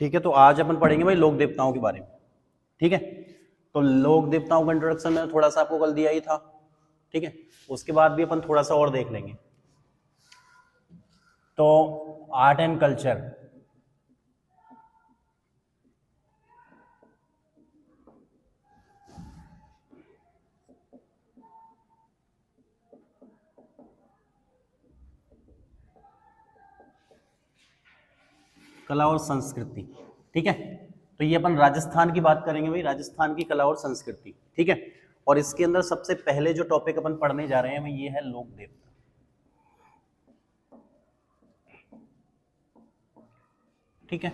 ठीक है, तो आज अपन पढ़ेंगे भाई लोक देवताओं के बारे में। ठीक है, तो लोक देवताओं का इंट्रोडक्शन मैंने थोड़ा सा आपको कल दिया ही था। ठीक है, उसके बाद भी अपन थोड़ा सा और देख लेंगे। तो आर्ट एंड कल्चर, कला और संस्कृति। ठीक है, तो ये अपन राजस्थान की बात करेंगे भाई, राजस्थान की कला और संस्कृति। ठीक है, और इसके अंदर सबसे पहले जो टॉपिक अपन पढ़ने जा रहे हैं भाई ये है लोक देवता। ठीक है,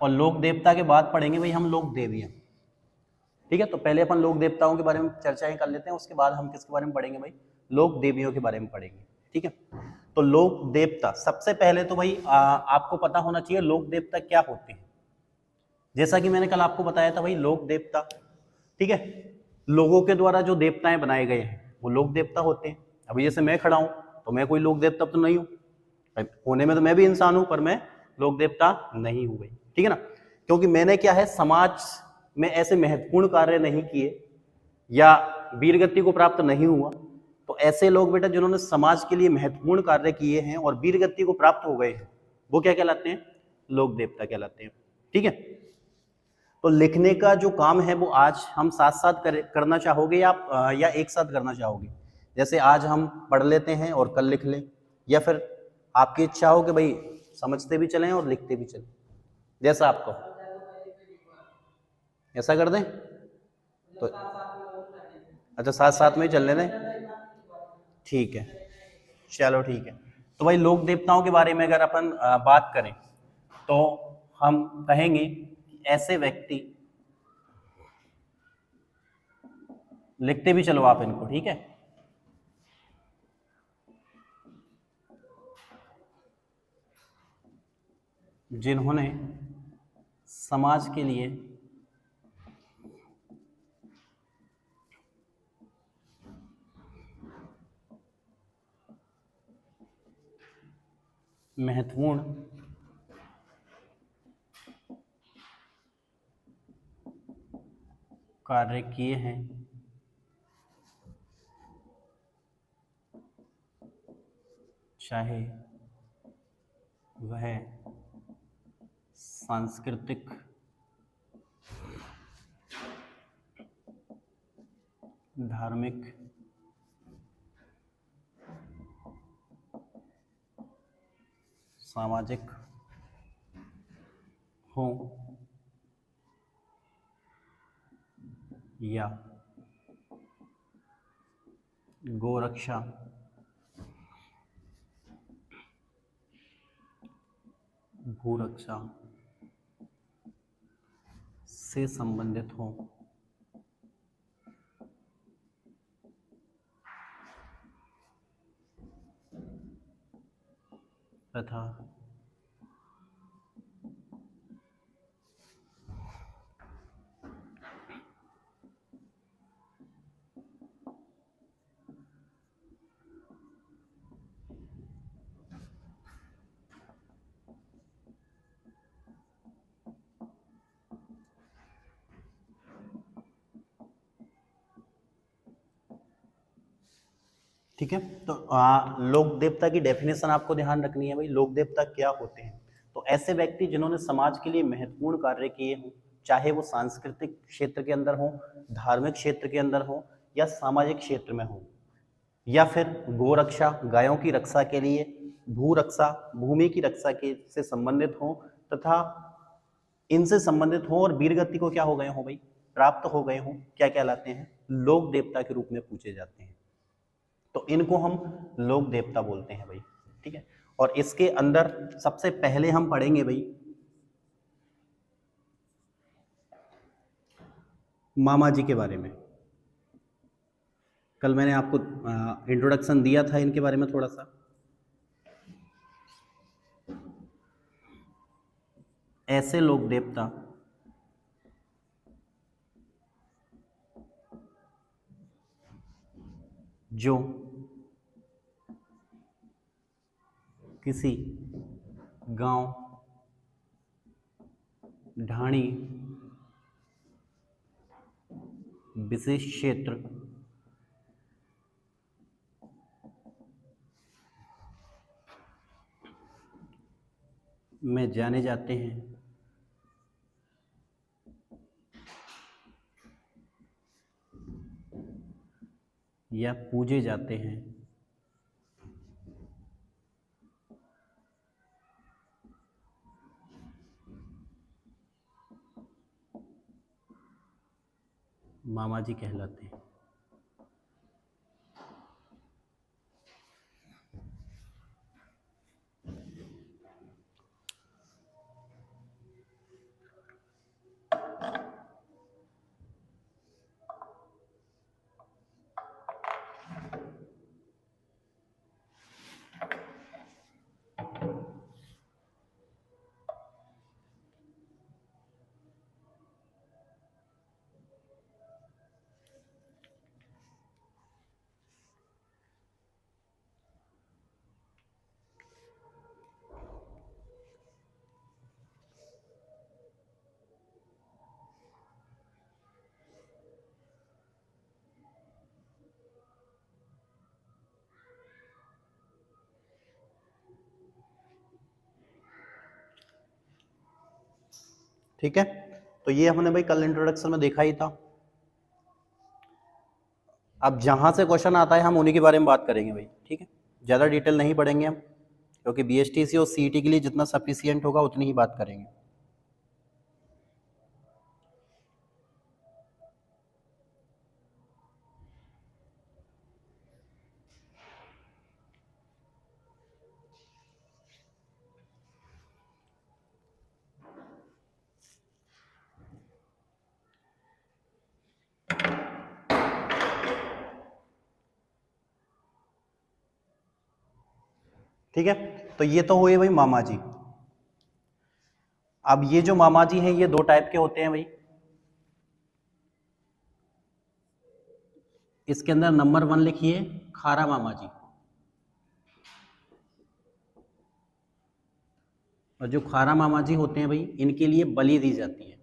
और लोक देवता के बाद पढ़ेंगे भाई हम लोक देवियां। ठीक है, तो पहले अपन लोक देवताओं के बारे में चर्चाएं कर लेते हैं, उसके बाद हम किसके बारे में पढ़ेंगे भाई, लोक देवियों के बारे में पढ़ेंगे। ठीक है, तो लोक देवता सबसे पहले तो भाई आपको पता होना चाहिए लोक देवता क्या होते हैं। जैसा कि मैंने कल आपको बताया था भाई, लोक देवता, ठीक है, लोगों के द्वारा जो देवताएं बनाए गए हैं वो लोक देवता होते हैं। अभी जैसे मैं खड़ा हूं तो मैं कोई लोक देवता तो नहीं हूं, होने में तो मैं भी इंसान हूं, पर मैं लोक देवता नहीं हूं भाई। ठीक है ना, क्योंकि मैंने क्या है, समाज में ऐसे महत्वपूर्ण कार्य नहीं किए या वीर गति को प्राप्त नहीं हुआ। तो ऐसे लोग बेटा जिन्होंने समाज के लिए महत्वपूर्ण कार्य किए हैं और वीर गति को प्राप्त हो गए हैं, वो क्या कहलाते हैं, लोक देवता कहलाते हैं। ठीक है, तो लिखने का जो काम है वो आज हम साथ साथ करना चाहोगे या आप या एक साथ करना चाहोगे? जैसे आज हम पढ़ लेते हैं और कल लिख लें, या फिर आपकी इच्छा हो कि भाई समझते भी चलें और लिखते भी चलें, जैसा आपको, ऐसा कर दें तो अच्छा साथ साथ में ही चल लेते हैं। ठीक है, चलो ठीक है। तो भाई लोक देवताओं के बारे में अगर अपन बात करें तो हम कहेंगे कि ऐसे व्यक्ति, लिखते भी चलो आप इनको, ठीक है, जिन्होंने समाज के लिए महत्वपूर्ण कार्य किए हैं, चाहे वह सांस्कृतिक, धार्मिक, सामाजिक हो या गोरक्षा, भूरक्षा से संबंधित हो, तथा ठीक है। तो लोक देवता की डेफिनेशन आपको ध्यान रखनी है भाई, लोक देवता क्या होते हैं। तो ऐसे व्यक्ति जिन्होंने समाज के लिए महत्वपूर्ण कार्य किए हों, चाहे वो सांस्कृतिक क्षेत्र के अंदर हो, धार्मिक क्षेत्र के अंदर हो या सामाजिक क्षेत्र में हो, या फिर गोरक्षा गायों की रक्षा के लिए, भू रक्षा भूमि की रक्षा के से संबंधित हो, तथा इनसे संबंधित हो और वीर गति को क्या हो गए हो भाई, प्राप्त हो गए हो, क्या कहलाते हैं, लोक देवता के रूप में पूछे जाते हैं। तो इनको हम लोक देवता बोलते हैं भाई। ठीक है, और इसके अंदर सबसे पहले हम पढ़ेंगे भाई मामा जी के बारे में। कल मैंने आपको इंट्रोडक्शन दिया था इनके बारे में थोड़ा सा। ऐसे लोक देवता जो किसी गांव ढाणी विशेष क्षेत्र में जाने जाते हैं या पूजे जाते हैं। मामा जी कहलाते हैं। ठीक है, तो ये हमने भाई कल इंट्रोडक्शन में देखा ही था। अब जहां से क्वेश्चन आता है हम उन्हीं के बारे में बात करेंगे भाई, ठीक है। ज़्यादा डिटेल नहीं पढ़ेंगे हम, क्योंकि बीएसटीसी और सीईटी के लिए जितना सफिशियंट होगा उतनी ही बात करेंगे। ठीक है, तो ये तो हुए भाई मामा जी। अब ये जो मामा जी हैं ये दो टाइप के होते हैं भाई। इसके अंदर नंबर 1 लिखिए, खारा मामा जी। और जो खारा मामा जी होते हैं भाई, इनके लिए बलि दी जाती है।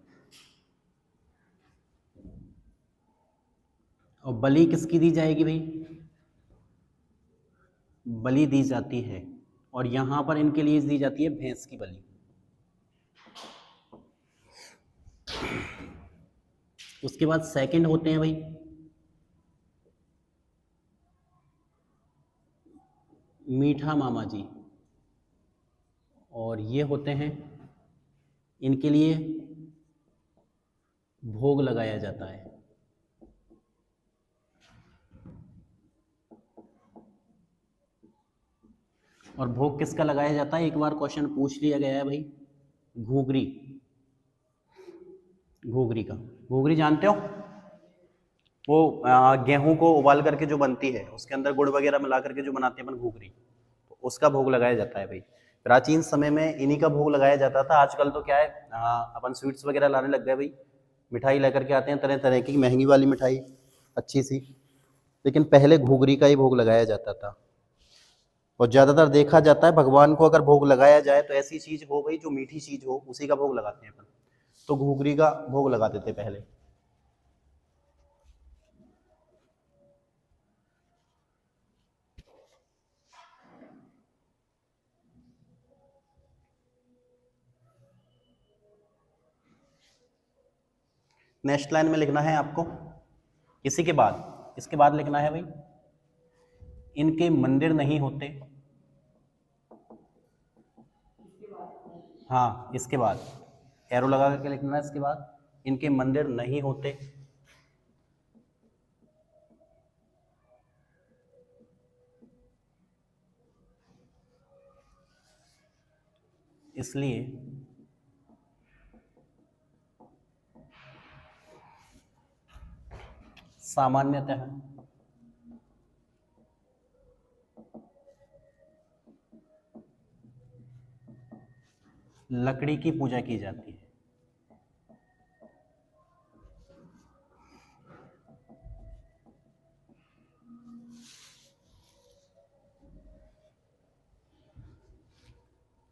और बलि किसकी दी जाएगी भाई? बलि दी जाती है, और यहां पर इनके लिए दी जाती है भैंस की बलि। उसके बाद सेकंड होते हैं भाई मीठा मामा जी, और ये होते हैं, इनके लिए भोग लगाया जाता है। और भोग किसका लगाया जाता है? एक बार क्वेश्चन पूछ लिया गया है भाई, घूगरी। घूगरी का, घूगरी जानते हो? वो गेहूं को उबाल करके जो बनती है, उसके अंदर गुड़ वगैरह मिला करके जो बनाते हैं अपन घूगरी, तो उसका भोग लगाया जाता है भाई। प्राचीन समय में इन्हीं का भोग लगाया जाता था। आजकल तो क्या है, अपन स्वीट्स वगैरह लाने लग गए भाई, मिठाई लेकर के आते हैं तरह तरह की, महंगी वाली मिठाई अच्छी सी, लेकिन पहले घूगरी का ही भोग लगाया जाता था। और ज़्यादातर देखा जाता है भगवान को अगर भोग लगाया जाए तो ऐसी चीज़ हो गई जो मीठी चीज़ हो, उसी का भोग लगाते हैं अपन। तो घूगरी का भोग लगाते थे पहले। नेक्स्ट लाइन में लिखना है आपको, इसी के बाद, इसके बाद लिखना है भाई, इनके मंदिर नहीं होते। हाँ, इसके बाद एरो लगा करके लिखना है, इसके बाद इनके मंदिर नहीं होते, इसलिए सामान्यतः लकड़ी की पूजा की जाती है।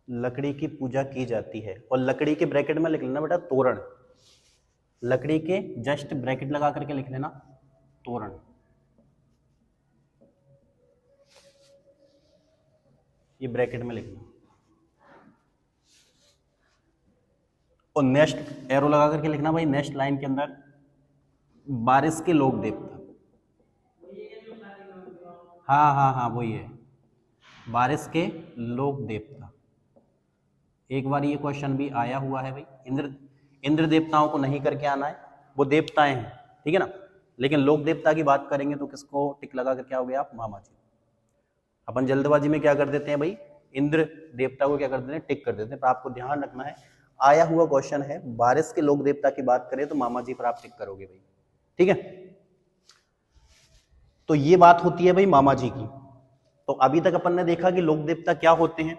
लकड़ी की पूजा की जाती है। और लकड़ी के ब्रैकेट में लिख लेना बेटा तोरण, लकड़ी के जस्ट ब्रैकेट लगा करके लिख लेना तोरण। ये ब्रैकेट में लिखना और नेक्स्ट एरो लगा करके लिखना भाई नेक्स्ट लाइन के अंदर बारिश के लोक देवता। हाँ हाँ हाँ वही है, बारिश के लोक देवता। एक बार ये क्वेश्चन भी आया हुआ है भाई। इंद्र देवताओं को नहीं करके आना है, वो देवताएं हैं, ठीक है ना। लेकिन लोक देवता की बात करेंगे तो किसको टिक लगा कर क्या हो गया आप, मामा जी। अपन जल्दबाजी में क्या कर देते हैं भाई, इंद्र देवता को क्या कर देते हैं, टिक कर देते हैं। पर आपको ध्यान रखना है, आया हुआ क्वेश्चन है, बारिश के लोक देवता की बात करें तो मामा जी पर आप टिक करोगे भाई, ठीक है। तो ये बात होती है भाई मामा जी की। तो अभी तक अपन ने देखा कि लोक देवता क्या होते हैं,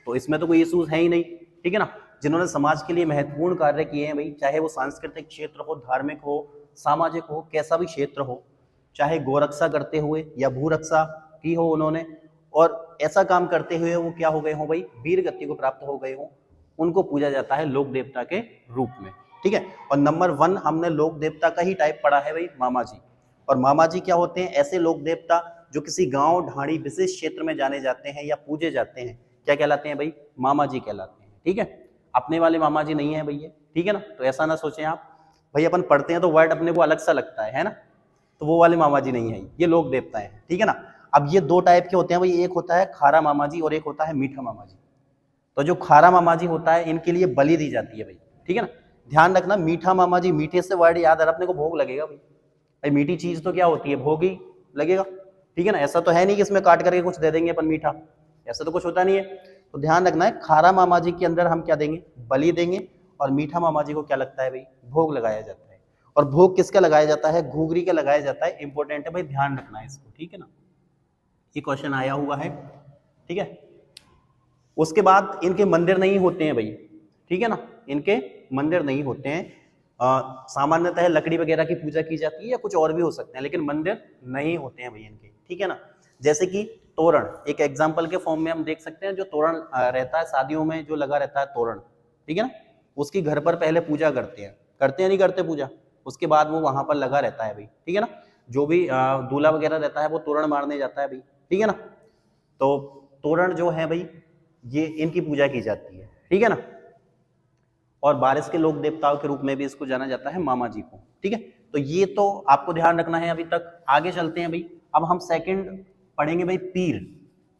तो इसमें तो कोई इश्यूज है ही नहीं, ठीक है ना। जिन्होंने समाज के लिए महत्वपूर्ण कार्य किए हैं भाई, चाहे वो सांस्कृतिक क्षेत्र हो, धार्मिक हो, सामाजिक हो, कैसा भी क्षेत्र हो, चाहे गोरक्षा करते हुए या भूरक्षा की हो उन्होंने, और ऐसा काम करते हुए वो क्या हो गए हो भाई, वीर गति को प्राप्त हो गए हो, उनको पूजा जाता है लोक देवता के रूप में, ठीक है। और नंबर 1 हमने लोक देवता का ही टाइप पढ़ा है भाई, मामा जी। और मामा जी क्या होते हैं, ऐसे लोक देवता जो किसी गांव ढाणी विशेष क्षेत्र में जाने जाते हैं या पूजे जाते हैं, क्या कहलाते हैं भाई, मामा जी कहलाते हैं, ठीक है। अपने वाले मामा जी नहीं है भैया, ठीक है ना। तो ऐसा ना सोचें आप भाई, अपन पढ़ते हैं तो वर्ड अपने को अलग सा लगता है ना, तो वो वाले मामा जी नहीं है, ये लोक देवता है, ठीक है ना। अब ये दो टाइप के होते हैं भाई, एक होता है खारा मामा जी और एक होता है मीठा मामा जी। तो जो खारा मामा जी होता है इनके लिए बलि दी जाती है भाई, ठीक है ना। ध्यान रखना, मीठा मामा जी, मीठे से वर्ड याद आ रहा अपने को, भोग लगेगा भाई। भाई मीठी चीज तो क्या होती है, भोग ही लगेगा, ठीक है ना। ऐसा तो है नहीं कि इसमें काट करके कुछ दे देंगे अपन मीठा, ऐसा तो कुछ होता नहीं है। तो ध्यान रखना है, खारा मामा जी के अंदर हम क्या देंगे, बलि देंगे। और मीठा मामा जी को क्या लगता है भाई, भोग लगाया जाता है। और भोग किसका लगाया जाता है, घुघरी का लगाया जाता है। इंपॉर्टेंट है भाई, ध्यान रखना है इसको, ठीक है ना। ये क्वेश्चन आया हुआ है, ठीक है। उसके बाद इनके मंदिर नहीं होते हैं भाई, ठीक है ना। इनके मंदिर नहीं होते हैं, सामान्यतः लकड़ी वगैरह की पूजा की जाती है या कुछ और भी हो सकते हैं, लेकिन मंदिर नहीं होते हैं भाई इनके, ठीक है ना। जैसे कि तोरण, एक एग्जाम्पल के फॉर्म में हम देख सकते हैं, जो तोरण रहता है शादियों में जो लगा रहता है तोरण, ठीक है ना। उसकी घर पर पहले पूजा करते हैं नहीं करते पूजा, उसके बाद वो वहां पर लगा रहता है भाई, ठीक है ना। जो भी दूल्हा वगैरह रहता है वो तोरण मारने जाता है भाई, ठीक है ना। तो तोरण जो है भाई, ये इनकी पूजा की जाती है, ठीक है ना। और बारिश के लोक देवताओं के रूप में भी इसको जाना जाता है, मामा जी को, ठीक है। तो ये तो आपको ध्यान रखना है अभी तक। आगे चलते हैं भाई, अब हम सेकंड पढ़ेंगे भाई, पीर।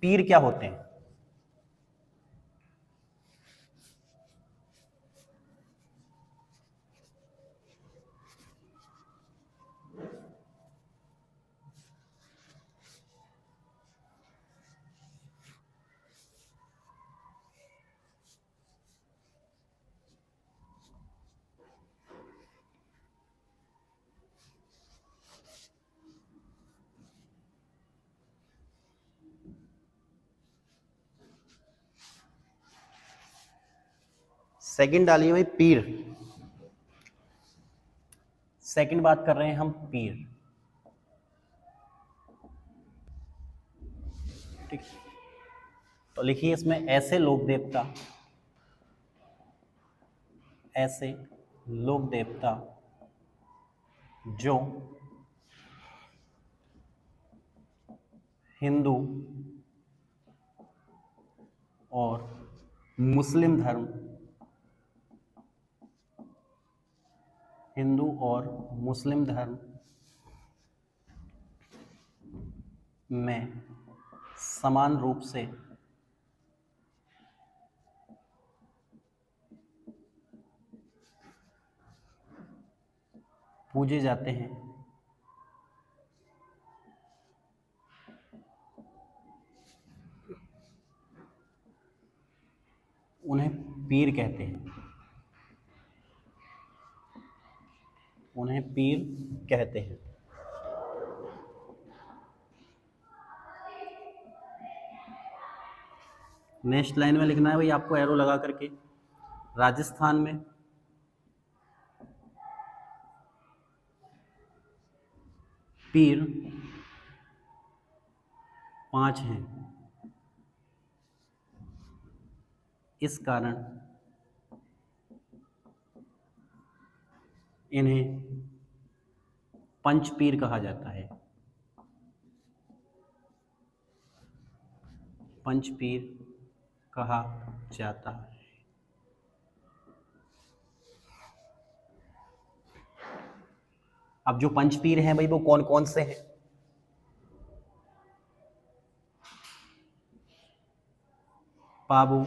पीर क्या होते हैं, सेकंड डालिए भाई पीर। सेकंड बात कर रहे हैं हम पीर, ठीक। तो लिखिए इसमें, ऐसे लोक देवता, ऐसे लोक देवता जो हिंदू और मुस्लिम धर्म, हिंदू और मुस्लिम धर्म में समान रूप से पूजे जाते हैं, उन्हें पीर कहते हैं, उन्हें पीर कहते हैं। नेक्स्ट लाइन में लिखना है भाई आपको एरो लगा करके, राजस्थान में पीर 5 हैं। इस कारण इन्हें पंचपीर कहा जाता है। पंचपीर कहा जाता है। अब जो पंचपीर हैं भाई वो कौन कौन से हैं? पाबू,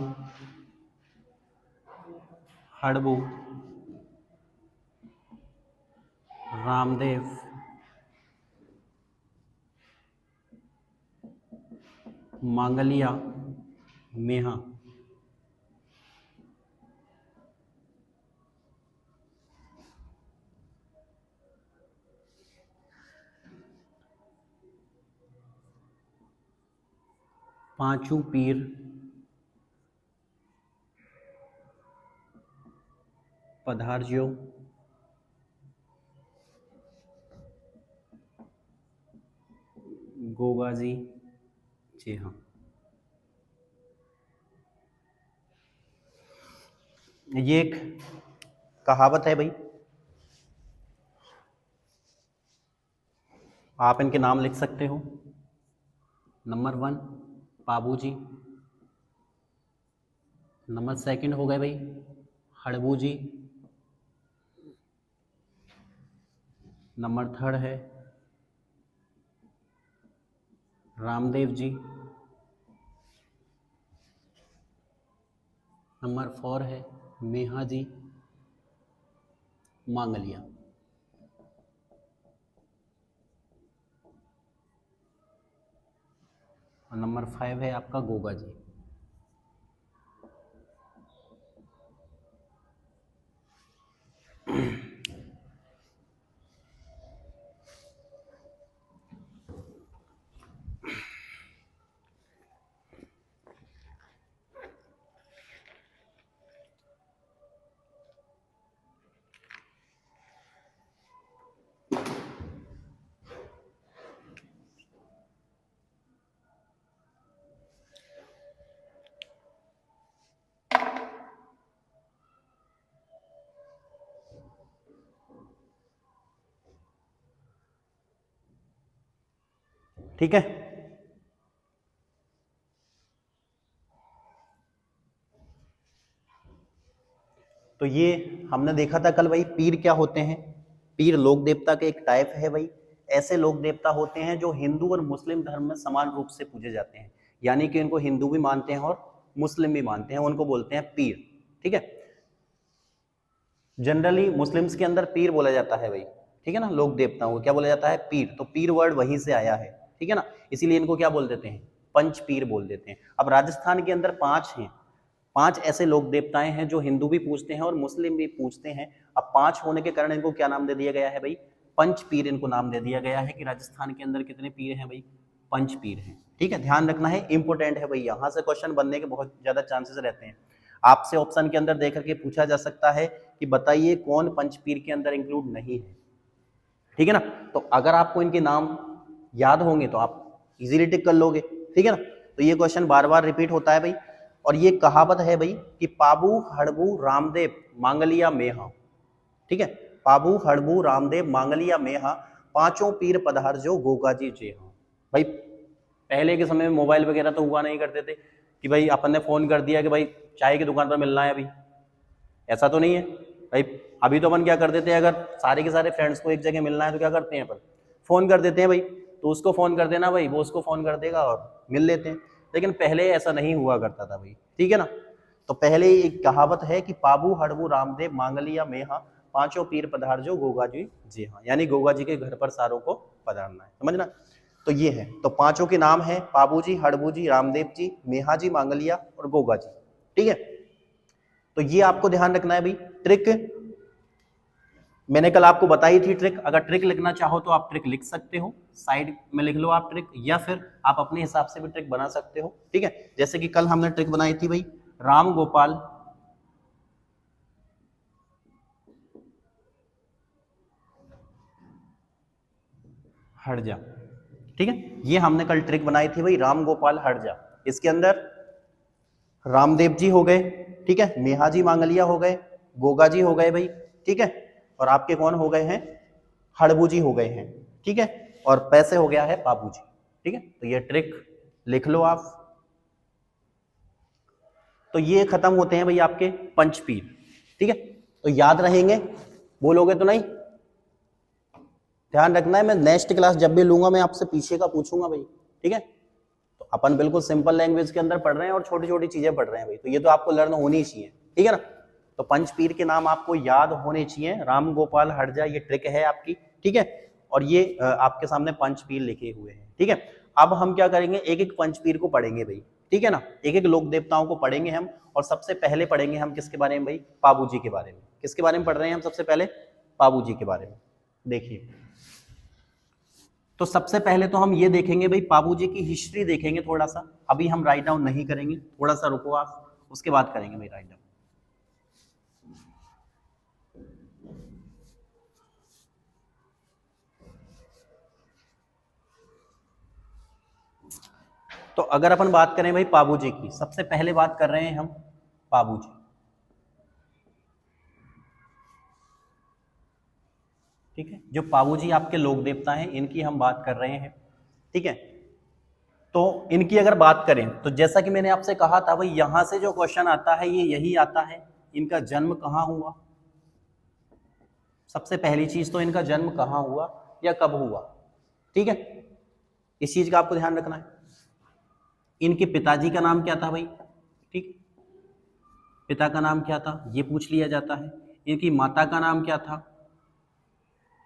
हड़बू, रामदेव, मांगलिया, मेहा। पांचों पीर पधार्यो गोगाजी। जी हाँ, ये एक कहावत है भाई। आप इनके नाम लिख सकते हो। नंबर 1 पाबू जी, नंबर 2 हो गए भाई हड़बू जी, नंबर 3 है रामदेव जी, नंबर 4 है मेहा जी, मांगलिया। और नंबर 5 है आपका गोगा जी। ठीक है, तो ये हमने देखा था कल भाई पीर क्या होते हैं। पीर लोक देवता के एक टाइप है भाई। ऐसे लोक देवता होते हैं जो हिंदू और मुस्लिम धर्म में समान रूप से पूजे जाते हैं, यानी कि इनको हिंदू भी मानते हैं और मुस्लिम भी मानते हैं, उनको बोलते हैं पीर। ठीक है, जनरली मुस्लिम्स के अंदर पीर बोला जाता है भाई, ठीक है ना, लोक देवताओं को क्या बोला जाता है? पीर। तो पीर वर्ड वहीं से आया है, ठीक है ना, इसीलिए इनको क्या बोल देते हैं? पंच पीर बोल देते हैं। अब राजस्थान के अंदर 5 हैं, 5 ऐसे लोक देवताएं हैं जो हिंदू भी पूजते हैं और मुस्लिम भी पूजते हैं। अब 5 होने के कारण इनको क्या नाम दे दिया गया है भाई? पंच पीर इनको नाम दे दिया गया है कि राजस्थान के अंदर कितने पीर हैं भाई? पंच पीर हैं। ठीक है, ध्यान रखना है, इंपॉर्टेंट है भाई, यहां से क्वेश्चन बनने के बहुत ज्यादा चांसेस रहते हैं। आपसे ऑप्शन के अंदर देख करके पूछा जा सकता है कि बताइए कौन पंचपीर के अंदर इंक्लूड नहीं है। ठीक है ना, तो अगर आपको इनके नाम याद होंगे तो आप इजीली टिक कर लोगे। ठीक है ना, तो ये क्वेश्चन बार बार रिपीट होता है भाई। और ये कहावत है भाई कि पाबू हड़बू रामदेव मांगलिया मेहा। ठीक है, पाबू हड़बू रामदेव मांगलिया मेहा, पांचों पीर पधार जो गोगाजी जे हाँ। भाई पहले के समय में मोबाइल वगैरह तो हुआ नहीं करते थे कि भाई अपन ने फोन कर दिया कि भाई चाय की दुकान पर मिलना है अभी, ऐसा तो नहीं है भाई। अभी तो अपन क्या कर देते हैं, अगर सारे के सारे फ्रेंड्स को एक जगह मिलना है तो क्या करते हैं अपन? फोन कर देते हैं भाई, तो उसको फोन कर देना भाई, वो उसको फोन कर देगा और मिल लेते हैं। लेकिन पहले ऐसा नहीं हुआ करता था भाई, ठीक है ना। तो पहले एक कहावत है कि पाबू हड़बू रामदेव मांगलिया मेहा, पांचों पीर पधार जो गोगा जी हाँ, यानी गोगा जी के घर पर सारों को पधारना है, समझना। तो ये है, तो पांचों के नाम है पाबू जी, हड़बू जी, रामदेव जी, मेहा जी, मांगलिया और गोगा जी। ठीक है, तो ये आपको ध्यान रखना है भाई। ट्रिक मैंने कल आपको बताई थी ट्रिक, अगर ट्रिक लिखना चाहो तो आप ट्रिक लिख सकते हो, साइड में लिख लो आप ट्रिक, या फिर आप अपने हिसाब से भी ट्रिक बना सकते हो। ठीक है, जैसे कि कल हमने ट्रिक बनाई थी भाई, राम गोपाल हट जा। ठीक है, ये हमने कल ट्रिक बनाई थी भाई, राम गोपाल हट जा। इसके अंदर रामदेव जी हो गए, ठीक है, मेहाजी मांगलिया हो गए, गोगा जी हो गए भाई, ठीक है, और आपके कौन हो गए हैं, हड़बू जी हो गए हैं, ठीक है, और पैसे हो गया है बाबू जी, ठीक है। तो ये ट्रिक लिख लो आप। तो ये खत्म होते हैं भाई आपके पंचपीर, ठीक है। तो याद रहेंगे, बोलोगे तो नहीं, ध्यान रखना है, मैं नेक्स्ट क्लास जब भी लूंगा मैं आपसे पीछे का पूछूंगा भाई, ठीक है। तो अपन बिल्कुल सिंपल लैंग्वेज के अंदर पढ़ रहे हैं और छोटी छोटी चीजें पढ़ रहे हैं भाई, तो ये तो आपको लर्न होनी ही चाहिए, ठीक है ना। तो पंचपीर के नाम आपको याद होने चाहिए, राम गोपाल हरजा, ये ट्रिक है आपकी, ठीक है। और ये आपके सामने पंचपीर लिखे हुए हैं, ठीक है। अब हम क्या करेंगे, एक एक पंचपीर को पढ़ेंगे भाई, ठीक है ना, एक एक लोक देवताओं को पढ़ेंगे हम। और सबसे पहले पढ़ेंगे हम किसके बारे में भाई, पाबू जी के बारे में। किसके बारे में पढ़ रहे हैं हम सबसे पहले, पाबू जी के बारे में। देखिए, तो सबसे पहले तो हम ये देखेंगे भाई, पाबू जी की हिस्ट्री देखेंगे थोड़ा सा। अभी हम राइट डाउन नहीं करेंगे, थोड़ा सा रुको आप, उसके बाद करेंगे भाई राइट डाउन। तो अगर अपन बात करें भाई पाबू जी की, सबसे पहले बात कर रहे हैं हम पाबू जी, ठीक है। जो पाबू जी आपके लोक देवता हैं, इनकी हम बात कर रहे हैं, ठीक है। तो इनकी अगर बात करें तो जैसा कि मैंने आपसे कहा था भाई, यहां से जो क्वेश्चन आता है ये यही आता है, इनका जन्म कहाँ हुआ। सबसे पहली चीज तो इनका जन्म कहाँ हुआ या कब हुआ, ठीक है, इस चीज का आपको ध्यान रखना है। इनके पिताजी का नाम क्या था भाई, ठीक, पिता का नाम क्या था ये पूछ लिया जाता है। इनकी माता का नाम क्या था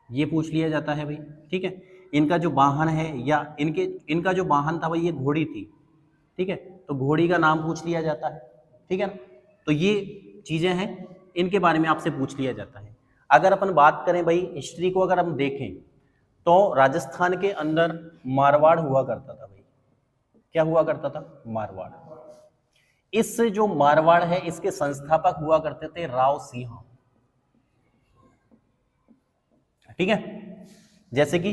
ये पूछ लिया जाता है भाई, ठीक है। इनका जो वाहन है, या इनका जो वाहन था भाई ये घोड़ी थी, ठीक है, तो घोड़ी का नाम पूछ लिया जाता है, ठीक है ना। तो ये चीजें हैं, इनके बारे में आपसे पूछ लिया जाता है। अगर अपन बात करें भाई हिस्ट्री को, अगर हम देखें तो राजस्थान के अंदर मारवाड़ हुआ करता था भाई। क्या हुआ करता था, मारवाड़। इस जो मारवाड़ है, इसके संस्थापक हुआ करते थे राव सिंह, ठीक है। जैसे कि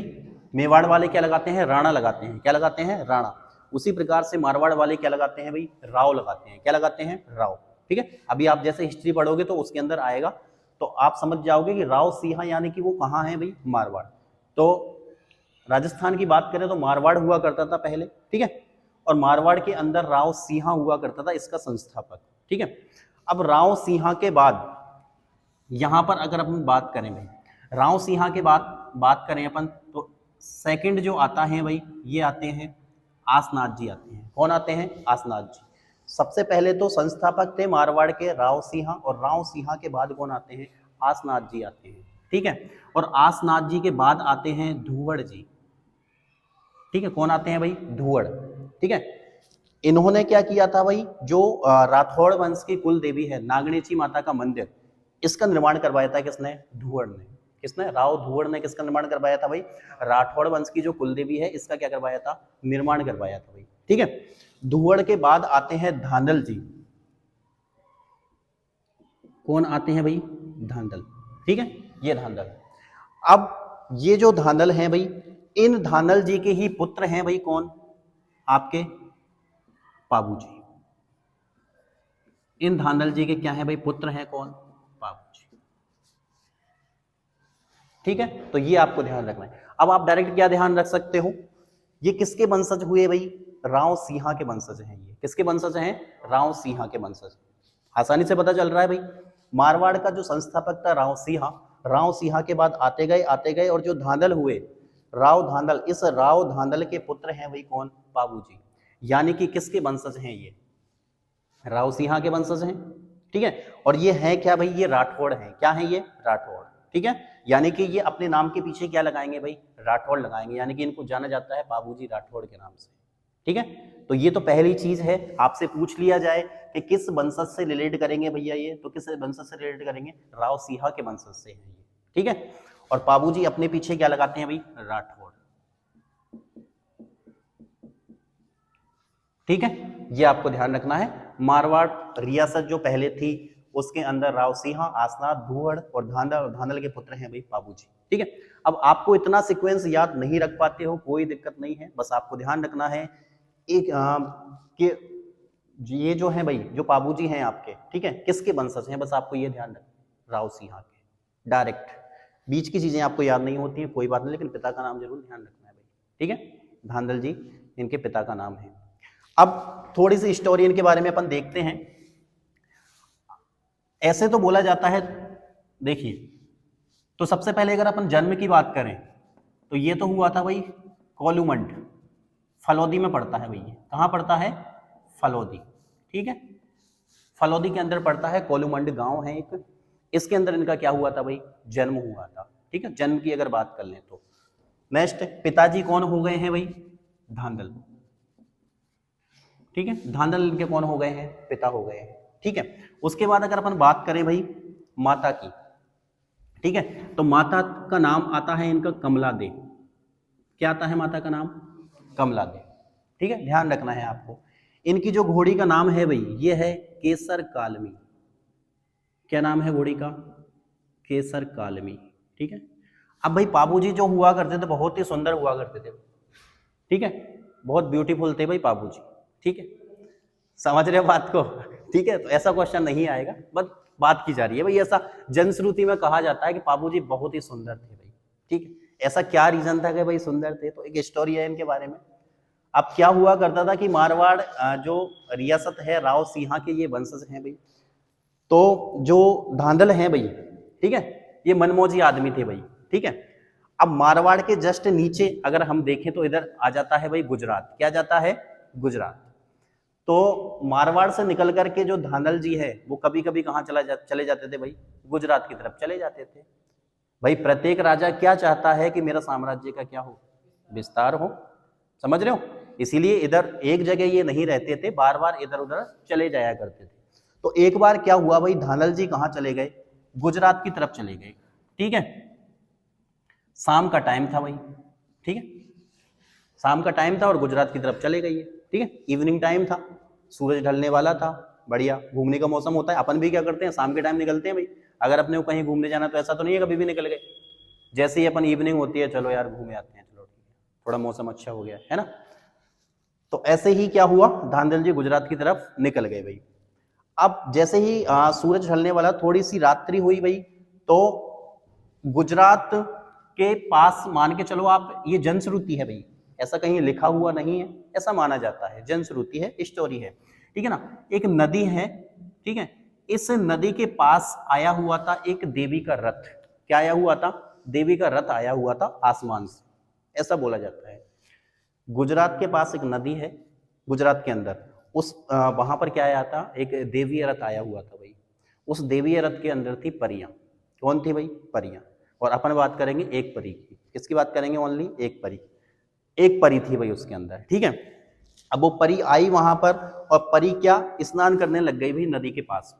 मेवाड़ वाले क्या लगाते हैं, राणा लगाते हैं, क्या लगाते हैं, राणा। उसी प्रकार से मारवाड़ वाले क्या लगाते हैं भाई, राव लगाते हैं, क्या लगाते हैं, राव, ठीक है। अभी आप जैसे हिस्ट्री पढ़ोगे तो उसके अंदर आएगा, तो आप समझ जाओगे कि राव सिंह यानी कि वो कहाँ है भाई, मारवाड़। तो राजस्थान की बात करें तो मारवाड़ हुआ करता था पहले, ठीक है, और मारवाड़ के अंदर राव सिंह हुआ करता था, इसका संस्थापक, ठीक है। अब राव सिंह के बाद यहां पर अगर अपन बात करें भाई, राव सिंह के बाद बात करें अपन, तो सेकंड जो आता है भाई, ये आते हैं आसनाथ जी आते हैं। कौन आते हैं, आसनाथ जी। सबसे पहले तो संस्थापक थे मारवाड़ के राव सिंह, और राव सिंह के बाद कौन आते हैं, आसनाथ जी आते हैं, ठीक है। और आसनाथ जी के बाद आते हैं धुवड़ जी, ठीक है। कौन आते हैं भाई, धुवड़, ठीक है। इन्होंने क्या किया था भाई, जो राठौड़ वंश की कुल देवी है नागणेची माता का मंदिर, इसका निर्माण करवाया था किसने, धुवड़ ने। किसने, राव धुवड़ ने किसका निर्माण करवाया था भाई, राठौड़ वंश की जो कुल देवी है इसका क्या करवाया था, निर्माण करवाया था भाई, ठीक है। धुवड़ के बाद आते हैं धांधल जी। कौन आते हैं भाई, धांधल, ठीक है, ये धांधल। अब ये जो धांधल हैं भाई, इन धांधल जी के ही पुत्र हैं भाई कौन, आपके पाबू जी। इन धांधल जी के क्या है भाई, पुत्र हैं कौन, पाबू जी, ठीक है। तो ये आपको ध्यान रखना है। अब आप डायरेक्ट क्या ध्यान रख सकते हो, ये किसके वंशज हुए भाई, राव सिंह के वंशज हैं। ये किसके वंशज हैं, राव सिंह के वंशज। आसानी से पता चल रहा है भाई, मारवाड़ का जो संस्थापक था राव सिंह, राव सिंह के बाद आते गए और जो धांधल हुए, राव धांधल, इस राव धांधल के पुत्र हैं भाई कौन, पाबू जी। यानी कि किसके वंशज हैं ये, राव सिंह के वंशज हैं, ठीक है। और ये है क्या भाई, ये राठौड़ हैं। क्या है ये, राठौड़, ठीक है। यानी कि ये अपने नाम के पीछे क्या लगाएंगे भाई, राठौड़ लगाएंगे, यानी कि इनको जाना जाता है बाबूजी राठौड़ के नाम से, ठीक है। तो ये तो पहली चीज है, आपसे पूछ लिया जाए कि किस वंशज से रिलेट करेंगे भैया ये, तो किस वंशज से रिलेट करेंगे, राव सिंह के वंशज से है ये, ठीक है। और बाबूजी अपने पीछे क्या लगाते हैं भाई, राठौड़, ठीक है। ये आपको ध्यान रखना है। मारवाड़ रियासत जो पहले थी उसके अंदर राव सिंह, आसनाथ, धुवड़ और धांधल के पुत्र हैं भाई बाबू जी, ठीक है। अब आपको इतना सीक्वेंस याद नहीं रख पाते हो, कोई दिक्कत नहीं है, बस आपको ध्यान रखना है एक कि ये जो है भाई, जो बाबूजी हैं आपके, ठीक है, किसके वंशज हैं, बस आपको ये ध्यान रखना, राव सिंहा के, डायरेक्ट। बीच की चीजें आपको याद नहीं होती हैं, कोई बात नहीं, लेकिन पिता का नाम जरूर ध्यान रखना है भाई, ठीक है। धांधल जी इनके पिता का नाम है। अब थोड़ी सी हिस्टोरियन के बारे में अपन देखते हैं। ऐसे तो बोला जाता है, देखिए, तो सबसे पहले अगर अपन जन्म की बात करें तो ये तो हुआ था भाई कोलूमंड, फलौदी में पड़ता है भाई, ये कहाँ पड़ता है, फलौदी, ठीक है, फलौदी के अंदर पड़ता है, कोलूमंड गांव है एक, इसके अंदर इनका क्या हुआ था भाई, जन्म हुआ था, ठीक है। जन्म की अगर बात कर लें तो नेक्स्ट, पिताजी कौन हो गए हैं भाई, धांधल, ठीक है, धांधल इनके कौन हो गए हैं, पिता हो गए हैं, ठीक है। उसके बाद अगर अपन बात करें भाई माता की, ठीक है, तो माता का नाम आता है इनका कमला दे, क्या आता है माता का नाम, कमला दे, ठीक है, ध्यान रखना है आपको। इनकी जो घोड़ी का नाम है भाई, ये है केसर कालमी, क्या नाम है घोड़ी का, केसर कालमी, ठीक है। अब भाई बाबूजी जो हुआ करते थे बहुत ही सुंदर हुआ करते थे, ठीक है, बहुत ब्यूटीफुल थे भाई बाबूजी, ठीक है, समझ रहे हो बात को, ठीक है। तो ऐसा क्वेश्चन नहीं आएगा, बस बात की जा रही है भाई, ऐसा जनश्रुति में कहा जाता है कि बाबूजी बहुत ही सुंदर थे भाई, ठीक है। ऐसा क्या रीजन था कि भाई सुंदर थे, तो एक स्टोरी है इनके बारे में। अब क्या हुआ करता था कि मारवाड़ जो रियासत है, राव सिंहा के ये वंशज हैं भाई, तो जो धांधल हैं भाई, ठीक है, ये मनमौजी आदमी थे भाई, ठीक है। अब मारवाड़ के जस्ट नीचे अगर हम देखें तो इधर आ जाता है भाई गुजरात, क्या जाता है, गुजरात। तो मारवाड़ से निकल करके जो धांधल जी है वो कभी कभी कहाँ चले जाते थे भाई, गुजरात की तरफ चले जाते थे भाई। प्रत्येक राजा क्या चाहता है कि मेरा साम्राज्य का क्या हो, विस्तार हो, समझ रहे हो, इसीलिए इधर एक जगह ये नहीं रहते थे, बार बार इधर उधर चले जाया करते थे। तो एक बार क्या हुआ भाई, धांधल जी कहाँ चले गए, गुजरात की तरफ चले गए, ठीक है। शाम का टाइम था भाई, ठीक है, शाम का टाइम था और गुजरात की तरफ चले गए, ठीक है, इवनिंग टाइम था, सूरज ढलने वाला था, बढ़िया घूमने का मौसम होता है। अपन भी क्या करते हैं, शाम के टाइम निकलते हैं भाई, अगर अपने को कहीं घूमने जाना तो ऐसा तो नहीं है कभी भी निकल गए, जैसे ही अपन इवनिंग होती है चलो यार घूमे आते हैं, चलो ठीक है, थोड़ा मौसम अच्छा हो गया है ना। तो ऐसे ही क्या हुआ, धांधल जी गुजरात की तरफ निकल गए भाई। अब जैसे ही सूरज ढलने वाला, थोड़ी सी रात्रि हुई भाई, तो गुजरात के पास, मान के चलो आप, ये जनश्रुति है भाई, ऐसा कहीं लिखा हुआ नहीं है, ऐसा माना जाता है, जनश्रुति है, स्टोरी है, ठीक है ना। एक नदी है, ठीक है, इस नदी के पास आया हुआ था एक देवी का रथ, क्या आया हुआ था, देवी का रथ आया हुआ था आसमान से, ऐसा बोला जाता है। गुजरात के पास एक नदी है, गुजरात के अंदर, उस वहां पर क्या आया था, एक देवीय रथ आया हुआ था भाई। उस देवीय रथ के अंदर थी परियां, कौन थी भाई, परियां। और अपन बात करेंगे एक परी की, किसकी बात करेंगे, ओनली एक परी, एक परी थी भाई उसके अंदर, ठीक है। अब वो परी आई वहां पर, और परी क्या, स्नान करने लग गई भाई नदी के पास,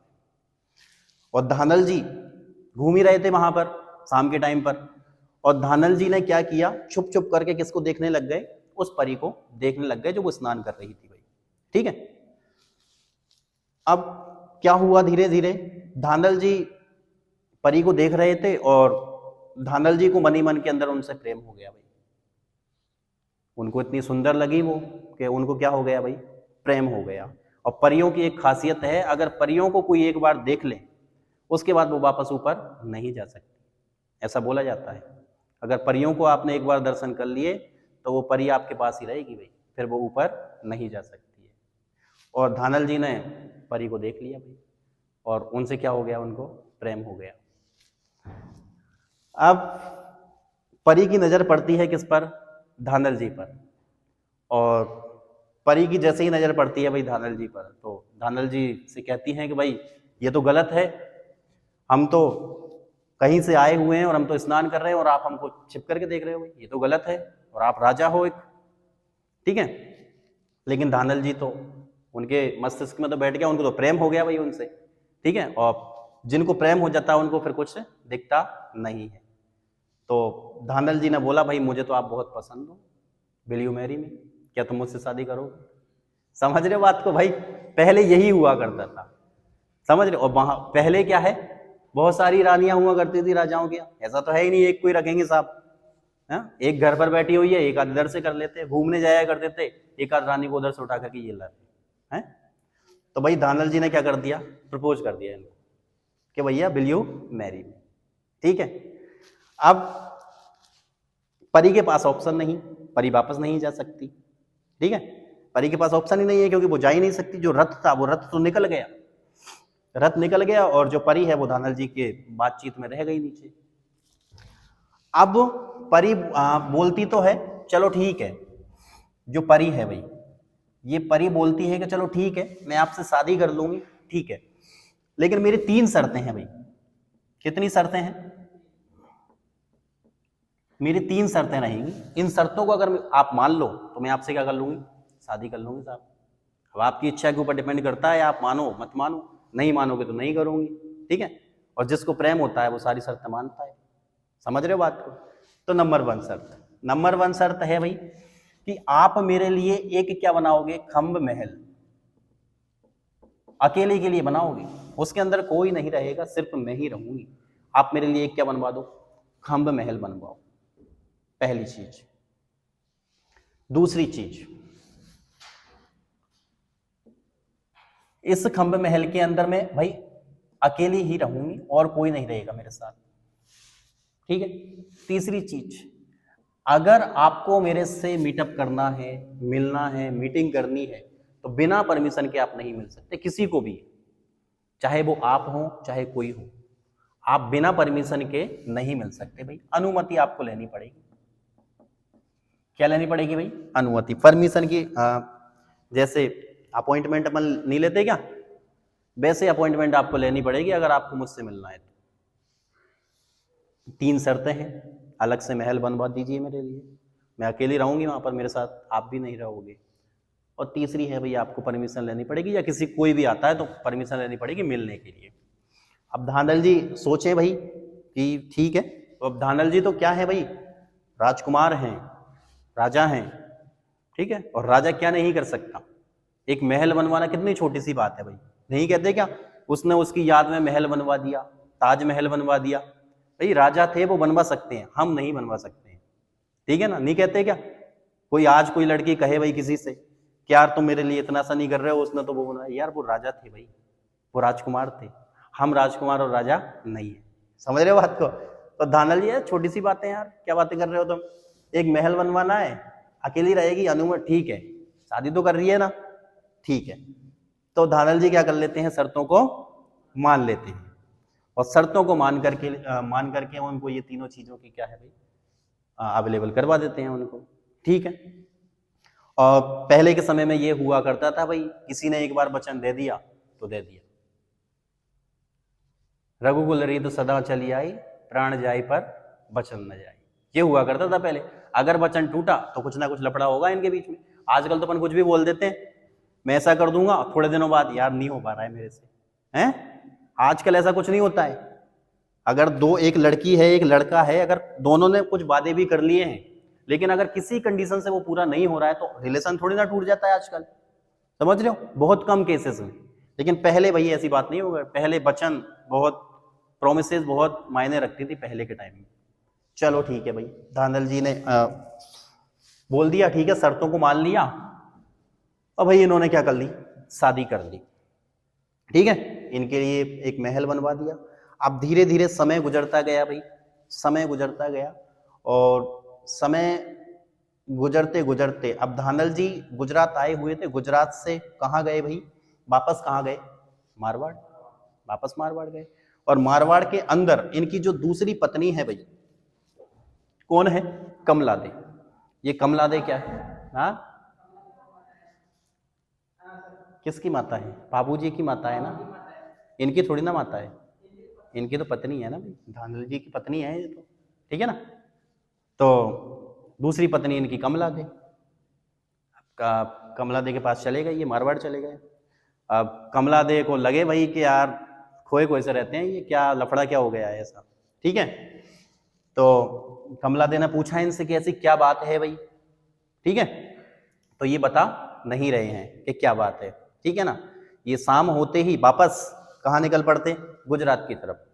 और धांधल जी घूम ही रहे थे वहां पर शाम के टाइम पर, और धांधल जी ने क्या किया, छुप छुप करके किसको देखने लग गए, उस परी को देखने लग गए जो वो स्नान कर रही थी भाई, ठीक है। अब क्या हुआ, धीरे धीरे धांधल जी परी को देख रहे थे, और धांधल जी को मन ही मन के अंदर उनसे प्रेम हो गया भाई, उनको इतनी सुंदर लगी वो कि उनको क्या हो गया भाई, प्रेम हो गया। और परियों की एक खासियत है, अगर परियों को कोई एक बार देख ले उसके बाद वो वापस ऊपर नहीं जा सकती, ऐसा बोला जाता है। अगर परियों को आपने एक बार दर्शन कर लिए तो वो परी आपके पास ही रहेगी भाई, फिर वो ऊपर नहीं जा सकती है। और धांधल जी ने परी को देख लिया भाई, और उनसे क्या हो गया, उनको प्रेम हो गया। अब परी की नजर पड़ती है किस पर, धांधल जी पर, और परी की जैसे ही नजर पड़ती है भाई धांधल जी पर, तो धांधल जी से कहती हैं कि भाई ये तो गलत है, हम तो कहीं से आए हुए हैं और हम तो स्नान कर रहे हैं और आप हमको छिप करके देख रहे हो भाई, ये तो गलत है, और आप राजा हो एक, ठीक है। लेकिन धांधल जी तो, उनके मस्तिष्क में तो बैठ गया, उनको तो प्रेम हो गया भाई उनसे, ठीक है। और जिनको प्रेम हो जाता है उनको फिर कुछ दिखता नहीं है। तो धांधल जी ने बोला भाई मुझे तो आप बहुत पसंद हो, विल यू मैरी मी, क्या तुम मुझसे शादी करोगे। समझ रहे हो बात को भाई, पहले यही हुआ करता था, समझ रहे। और वहां पहले क्या है, बहुत सारी रानियां हुआ करती थी राजाओं की, ऐसा तो है ही नहीं एक कोई रखेंगे साहब, एक घर पर बैठी हुई है, एक आध इधर से कर लेते, घूमने जाया करते थे, एक आध रानी को उधर से उठा करके ये लाते हैं। तो भाई धांधल जी ने क्या कर दिया, प्रपोज कर दिया इनको कि भैया विल यू मैरी मी, ठीक है। अब परी के पास ऑप्शन नहीं, परी वापस नहीं जा सकती, ठीक है, परी के पास ऑप्शन ही नहीं है क्योंकि वो जा ही नहीं सकती। जो रथ था वो रथ तो निकल गया, रथ निकल गया, और जो परी है वो धांधल जी के बातचीत में रह गई नीचे। अब परी बोलती तो है चलो ठीक है, जो परी है भाई ये परी बोलती है कि चलो ठीक है मैं आपसे शादी कर लूंगी, ठीक है, लेकिन मेरी 3 शर्तें हैं भाई। कितनी शर्तें हैं? मेरी 3 शर्तें रहेंगी। इन शर्तों को अगर आप मान लो तो मैं आपसे क्या कर लूंगी, शादी कर लूंगी साहब। अब आपकी इच्छा के ऊपर डिपेंड करता है, आप मानो मत मानो, नहीं मानोगे तो नहीं करूंगी, ठीक है। और जिसको प्रेम होता है वो सारी शर्तें मानता है, समझ रहे हो बात को। तो नंबर 1 शर्त, नंबर 1 शर्त है भाई कि आप मेरे लिए एक क्या बनाओगे, खंब महल, अकेले के लिए बनाओगे, उसके अंदर कोई नहीं रहेगा, सिर्फ मैं ही रहूंगी। आप मेरे लिए एक क्या बनवा दो, खंब महल बनवाओ, पहली चीज। दूसरी चीज, इस खंब महल के अंदर में भाई अकेली ही रहूंगी और कोई नहीं रहेगा मेरे साथ, ठीक है। तीसरी चीज, अगर आपको मेरे से मीटअप करना है, मिलना है, मीटिंग करनी है तो बिना परमिशन के आप नहीं मिल सकते किसी को भी, चाहे वो आप हो चाहे कोई हो, आप बिना परमिशन के नहीं मिल सकते भाई, अनुमति आपको लेनी पड़ेगी। क्या लेनी पड़ेगी भाई, अनुमति, परमिशन की। जैसे अपॉइंटमेंट अपन नहीं लेते क्या, वैसे अपॉइंटमेंट आपको लेनी पड़ेगी अगर आपको मुझसे मिलना है तो। 3 शर्तें हैं, अलग से महल बनवा दीजिए मेरे लिए, मैं अकेली रहूंगी वहां पर, मेरे साथ आप भी नहीं रहोगे। और तीसरी है भाई आपको परमिशन लेनी पड़ेगी, या किसी कोई भी आता है तो परमिशन लेनी पड़ेगी मिलने के लिए। अब धांधल जी सोचे भाई कि ठीक है, तो अब धांधल जी तो क्या है भाई, राजकुमार हैं, राजा हैं, ठीक है, और राजा क्या नहीं कर सकता। एक महल बनवाना कितनी छोटी सी बात है भाई, नहीं कहते क्या, उसने उसकी याद में महल बनवा दिया, ताजमहल बनवा दिया। भाई राजा थे वो बनवा सकते हैं, हम नहीं बनवा सकते हैं, ठीक है ना, नहीं कहते क्या। कोई आज कोई लड़की कहे भाई किसी से कि यार तुम मेरे लिए इतना सा नहीं कर रहे हो, उसने तो वो बनाया, यार वो राजा थे भाई, वो राजकुमार थे, हम राजकुमार और राजा नहीं है, समझ रहे हो बात को। तो धांधल जी छोटी सी बातें यार, क्या बातें कर रहे हो तुम, एक महल बनवाना है, अकेली रहेगी, अनुमति, ठीक है, शादी तो कर रही है ना, ठीक है। तो धांधल जी क्या कर लेते हैं, शर्तों को मान लेते हैं, और शर्तों को मान करके उनको ये तीनों चीजों की क्या है भाई अवेलेबल करवा देते हैं उनको, ठीक है। और पहले के समय में ये हुआ करता था भाई, किसी ने एक बार वचन दे दिया तो दे दिया। रघुकुल रीत सदा चली आई, प्राण जाई पर वचन न जाई, ये हुआ करता था पहले। अगर वचन टूटा तो कुछ ना कुछ लफड़ा होगा इनके बीच में। आजकल तो अपन कुछ भी बोल देते हैं, मैं ऐसा कर दूंगा, थोड़े दिनों बाद यार नहीं हो पा रहा है मेरे से, हैं। आजकल ऐसा कुछ नहीं होता है। अगर एक लड़की है एक लड़का है, अगर दोनों ने कुछ वादे भी कर लिए हैं, लेकिन अगर किसी कंडीशन से वो पूरा नहीं हो रहा है तो रिलेशन थोड़ी ना टूट जाता है आजकल, समझ रहे हो, बहुत कम केसेस में। लेकिन पहले भाई ऐसी बात नहीं होगा, पहले वचन बहुत, प्रोमिसेस बहुत मायने रखती थी पहले के टाइम में। चलो ठीक है भाई, धांधल जी ने बोल दिया ठीक है, शर्तों को मान लिया, और भाई इन्होंने क्या कर ली, शादी कर ली, ठीक है, इनके लिए एक महल बनवा दिया। अब धीरे धीरे समय गुजरता गया भाई, समय गुजरता गया, और समय गुजरते गुजरते अब धांधल जी गुजरात आए हुए थे, गुजरात से कहाँ गए भाई, वापस कहाँ गए, मारवाड़, वापस मारवाड़ गए। और मारवाड़ के अंदर इनकी जो दूसरी पत्नी है भाई, कौन है, कमला दे। ये कमला दे क्या है, हाँ, किसकी माता है, बाबूजी की माता है ना, इनकी थोड़ी ना माता है, इनकी तो पत्नी है ना भाई, धांधल जी की पत्नी है ये तो, ठीक है ना। तो दूसरी पत्नी इनकी कमला दे, कमला दे के पास चले गए, ये मारवाड़ चले गए। अब कमला दे को लगे भाई कि यार खोए खोए से रहते हैं, ये क्या लफड़ा क्या हो गया है ऐसा, ठीक है। तो कमला दे ने पूछा इनसे कि ऐसी क्या बात है भाई, ठीक है, तो ये बता नहीं रहे हैं कि क्या बात है, ठीक है ना। ये शाम होते ही वापस कहाँ निकल पड़ते, गुजरात की तरफ,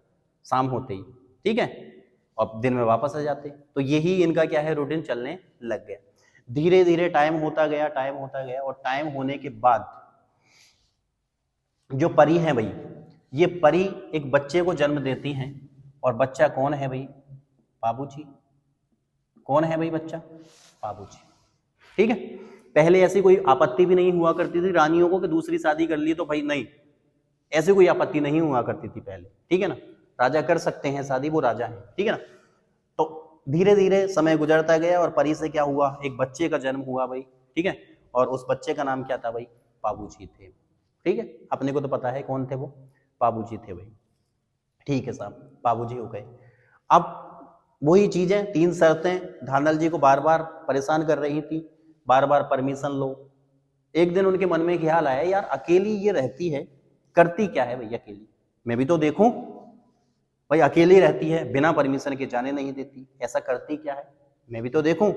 शाम होते ही, ठीक है, और दिन में वापस आ जाते। तो यही इनका क्या है, रूटीन चलने लग गया। धीरे धीरे टाइम होता गया, टाइम होता गया, और टाइम होने के बाद जो परी है भाई, ये परी एक बच्चे को जन्म देती हैं, और बच्चा कौन है भाई? बाबूजी। कौन है भाई बच्चा? बाबूजी। ठीक है। पहले ऐसी कोई आपत्ति भी नहीं हुआ करती थी रानियों को कि दूसरी शादी कर ली तो भाई नहीं, ऐसी कोई आपत्ति नहीं हुआ करती थी पहले, ठीक है ना। राजा कर सकते हैं शादी, वो राजा है, ठीक है ना। तो धीरे धीरे समय गुजरता गया और परी से क्या हुआ, एक बच्चे का जन्म हुआ भाई, ठीक है। और उस बच्चे का नाम क्या था भाई? बाबूजी थे, ठीक है। अपने को तो पता है कौन थे वो, बाबूजी थे भाई, ठीक है साहब, बाबूजी हो गए। अब वही चीजें, 3 शर्तें धानल जी को बार बार परेशान कर रही थी, बार बार परमिशन लो। एक दिन उनके मन में ख्याल आया, यार अकेली ये रहती है, करती क्या है भाई अकेली, मैं भी तो देखूं भाई, अकेली रहती है, बिना परमिशन के जाने नहीं देती, ऐसा करती क्या है, मैं भी तो देखूं।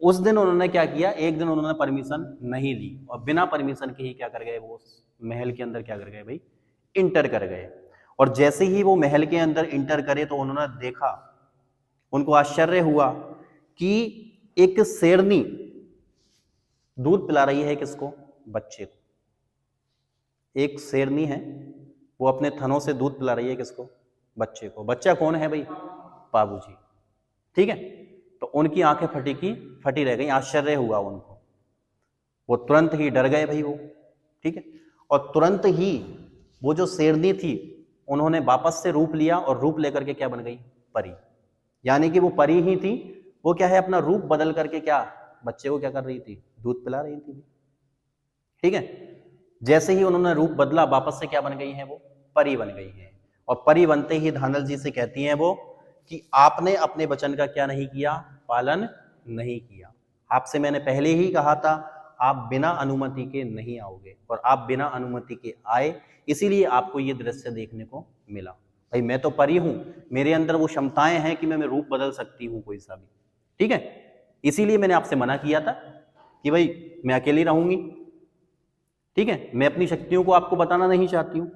उस दिन उन्होंने क्या किया, एक दिन उन्होंने परमिशन नहीं ली और बिना परमिशन के ही क्या कर गए, वो महल के अंदर क्या कर गए भाई, इंटर कर गए। और जैसे ही वो महल के अंदर इंटर करे तो उन्होंने देखा, उनको आश्चर्य हुआ कि एक शेरनी दूध पिला रही है किसको, बच्चे को। एक शेरनी है, वो अपने थनों से दूध पिला रही है किसको, बच्चे को। बच्चा कौन है भाई? बाबूजी, ठीक है। तो उनकी आंखें फटी रह गई, आश्चर्य हुआ उनको, वो तुरंत ही डर गए भाई वो, ठीक है। और तुरंत ही वो जो शेरनी थी, उन्होंने वापस से रूप लिया और रूप लेकर के क्या बन गई, परी। यानी कि वो परी ही थी, वो क्या है, अपना रूप बदल करके क्या बच्चे को क्या कर रही थी, दूध पिला रही थी, ठीक है। जैसे ही उन्होंने रूप बदला, वापस से क्या बन गई है, वो परी बन गई है। और परी बनते ही धानल जी से कहती हैं वो कि आपने अपने वचन का क्या नहीं किया, पालन नहीं किया। आपसे मैंने पहले ही कहा था आप बिना अनुमति के नहीं आओगे, और आप बिना अनुमति के आए, इसीलिए आपको ये दृश्य देखने को मिला। भाई मैं तो परी हूं, मेरे अंदर वो क्षमताएं हैं कि मैं रूप बदल सकती हूँ कोई सा भी, ठीक है। इसीलिए मैंने आपसे मना किया था कि भाई मैं अकेली रहूंगी, ठीक है, मैं अपनी शक्तियों को आपको बताना नहीं चाहती हूं।